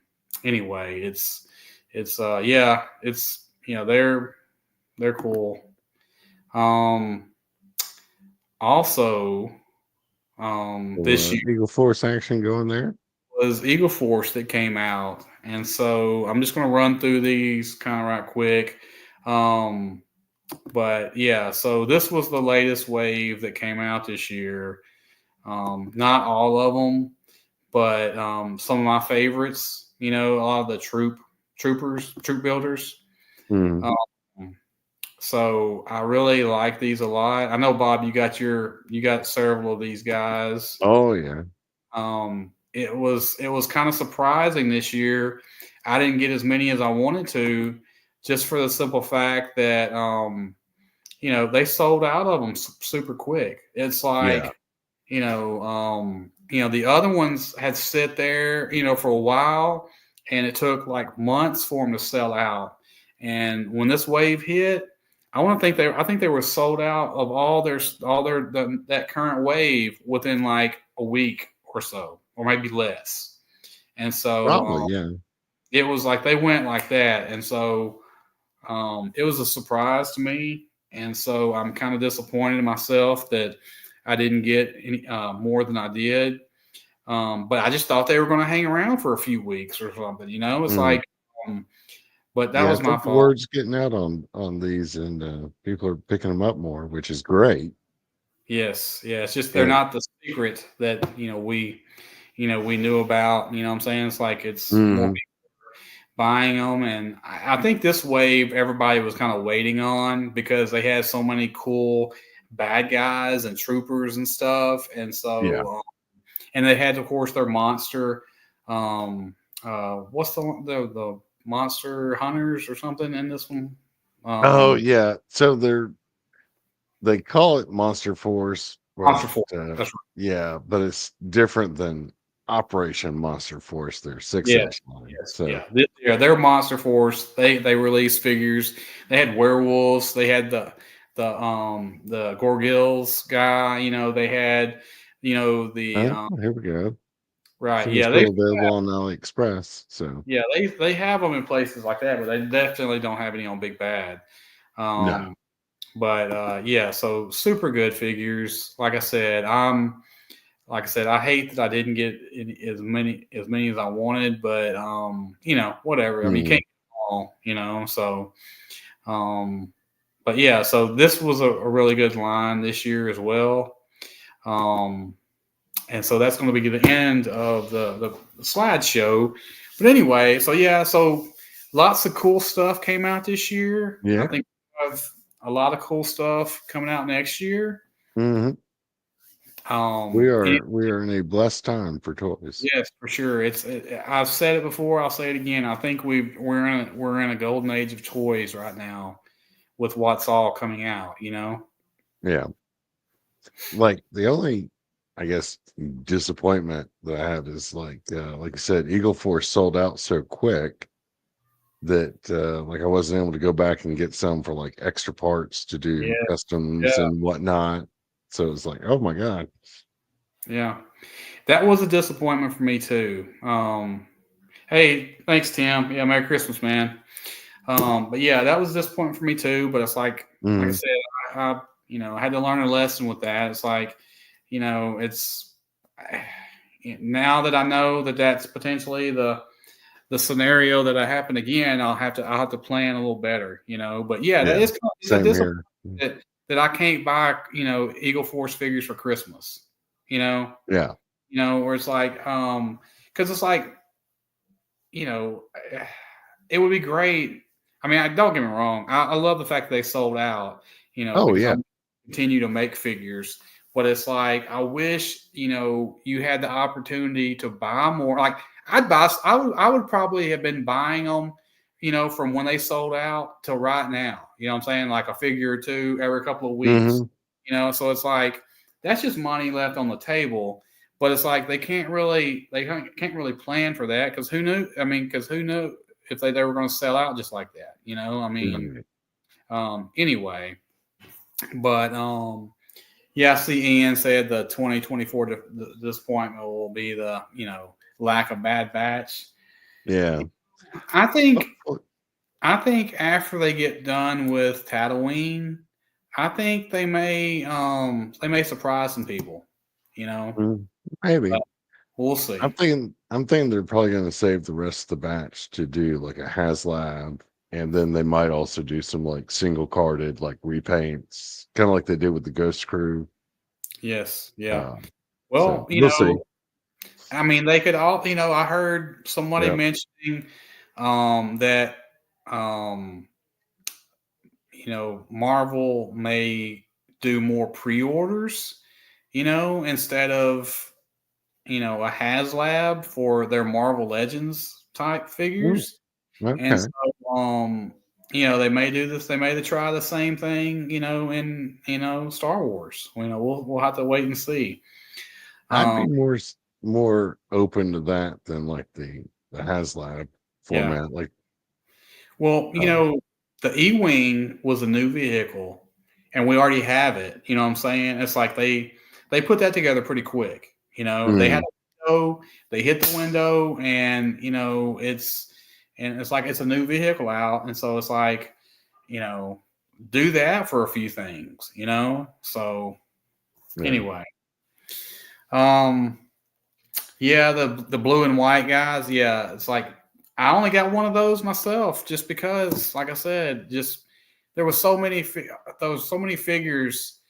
anyway, yeah, it's they're cool. Also, this year Eagle Force action going there. was Eagle Force that came out, and so I'm just going to run through these kind of right quick. But yeah, so this was the latest wave that came out this year. Not all of them, but some of my favorites. A lot of the troop builders. Mm. Um, so I really like these a lot. I know, Bob, you got several of these guys. Oh yeah. It was kind of surprising this year. I didn't get as many as I wanted to, just for the simple fact that they sold out of them super quick. It's like, Yeah. the other ones had sit there, for a while, and it took like months for them to sell out. And when this wave hit, I think they were sold out of that current wave within like a week or so, or maybe less. And so Probably, yeah. it was like they went like that, and so it was a surprise to me. And so I'm kind of disappointed in myself that I didn't get any more than I did. But I just thought they were going to hang around for a few weeks or something. It's Mm. like, but that Yeah, I was my think the fault. word's getting out on these, and people are picking them up more, which is great. Yes, yeah. It's just they're And not the secret that we knew about. You know what I'm saying? It's like it's more mhm. people buying them, and I think this wave everybody was kind of waiting on because they had so many cool bad guys and troopers and stuff, and Yeah. so and they had, of course, their monster. What's the monster hunters or something in this one? Oh Um, yeah. So they call it Monster Force, but Monster Force. That's right. yeah, but it's different than Operation Monster Force, their Yeah. 6-inch line. Yes. So Yeah. Yeah. They're Monster Force. They released figures. They had werewolves. They had the Gorgills guy. They had the here we go. right. Figure's Yeah. still available on AliExpress. So They have them in places like that, but they definitely don't have any on Big Bad. no. But yeah, so super good figures. Like I said, I hate that I didn't get as many as I wanted, but whatever. I mean, you Mm. can't get them all. So um, but yeah, so this was a really good line this year as well. Um, and so that's going to be the end of the slideshow. But anyway, so yeah, so lots of cool stuff came out this year. I Yeah. think we have a lot of cool stuff coming out next year. Hmm. Um, We are in a blessed time for toys. yes, for sure. I've said it before. I'll say it again. I think we're in a golden age of toys right now with what's all coming out. Yeah. Like the only, I guess, disappointment that I have is like I said, Eagle Force sold out so quick that like I wasn't able to go back and get some for like extra parts to do Yeah, customs yeah, and whatnot. So it's like, oh my god. yeah. That was a disappointment for me too. Hey, thanks, Tim. Yeah, Merry Christmas, man. But yeah, that was a disappointment for me too. But it's like I Mm, said, I had to learn a lesson with that. It's like, it's now that I know that that's potentially the scenario that I happen again, I'll have to plan a little better. But yeah, that yeah. is kind of, it's a Same disappointment here. that I can't buy Eagle Force figures for Christmas. You know, Yeah. where it's like because it's like you know it would be great. I mean, don't get me wrong. I love the fact that they sold out. Oh Because I yeah. want to continue to make figures. But it's like I wish you had the opportunity to buy more. Like I'd buy. I would probably have been buying them. From when they sold out till right now. You know what I'm saying? Like a figure or two every couple of weeks. Hmm. So it's like that's just money left on the table. But it's like they can't really plan for that because who knew? I mean, because who knew if they were going to sell out just like that? I mean, Right. anyway, but yeah, I see Ian said the 2024 disappointment will be the lack of Bad Batch. Yeah. I think after they get done with Tatooine, I think they may surprise some people. You know, Maybe. we'll see. I'm thinking they're probably going to save the rest of the batch to do like a HasLab, and then they might also do some like single carded like repaints, kind of like they did with the Ghost Crew. Yes, yeah. Um, Well, so we'll see. I mean, they could all. I heard somebody Yep. mentioning that Marvel may do more pre-orders, instead of a HasLab for their Marvel Legends type Mm, figures. And okay. so, they may do this. They may try the same thing, in Star Wars. We'll have to wait and see. I'd Um, be more open to that than like the HasLab yeah. format. Like, Well, uh, the E-wing was a new vehicle, and we already have it. You know what I'm saying? It's like they put that together pretty quick. They had mm, a window, they hit the window, and it's like it's a new vehicle out, and so it's like you know do that for a few things. So yeah. anyway, um, yeah, the blue and white guys. Yeah, it's like I only got one of those myself, just because, like I said, just there was so many figures,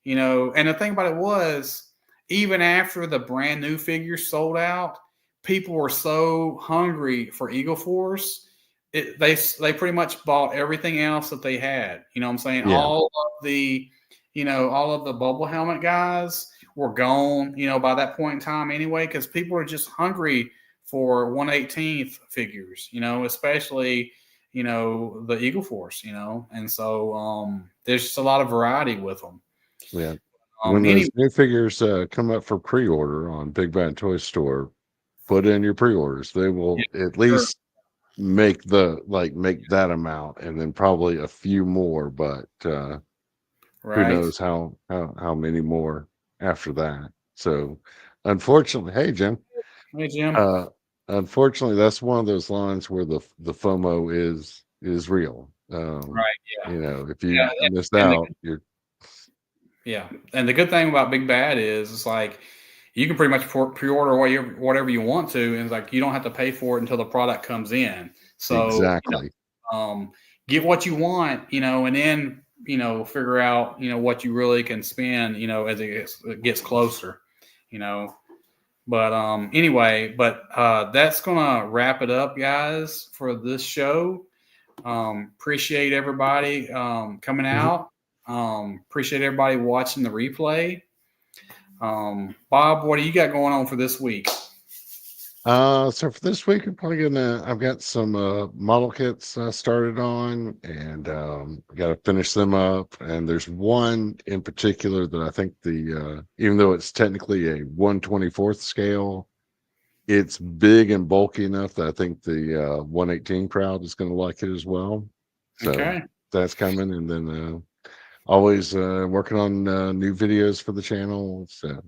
And the thing about it was, even after the brand new figures sold out, people were so hungry for Eagle Force. They pretty much bought everything else that they had. You know what I'm saying? Yeah. All of the bubble helmet guys were gone, by that point in time anyway, because people are just hungry for 1/18th figures, especially, the Eagle Force, and so there's just a lot of variety with them. Yeah. When Anyway, those new figures come up for pre-order on Big Bad Toy Store, put in your pre-orders. They yeah, will at sure, least make that amount, and then probably a few more. But who right? knows how many more after that? So, unfortunately, hey Jim, Hey, Jim. uh, unfortunately, that's one of those lines where the FOMO is real. Right? Yeah, If you yeah, missed and out, you're the good thing about Big Bad is it's like you can pretty much pre-order whatever you want to, and it's like you don't have to pay for it until the product comes in. So exactly. get what you want, and then figure out what you really can spend, as it gets closer, you know. But anyway, that's gonna wrap it up, guys, for this show. Appreciate everybody coming Mhm. out. Appreciate everybody watching the replay. Bob, what do you got going on for this week? So for this week, I've got some model kits I started on, and I got to finish them up. And there's one in particular that I think even though it's technically a 1/24th scale, it's big and bulky enough that I think the 118 crowd is going to like it as well. So Okay. that's coming, and then always working on new videos for the channel. So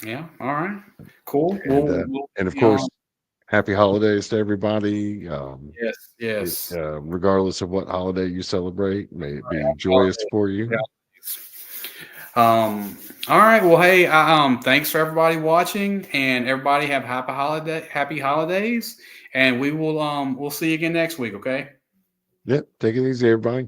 Yeah. All right. Cool. and of course, happy holidays to everybody. Yes. Yes. Regardless of what holiday you celebrate, may it be Happy joyous holidays. for you. All right. Well, hey, thanks for everybody watching, and everybody have happy holidays, and we'll see you again next week. Okay. Yep. Take it easy, everybody.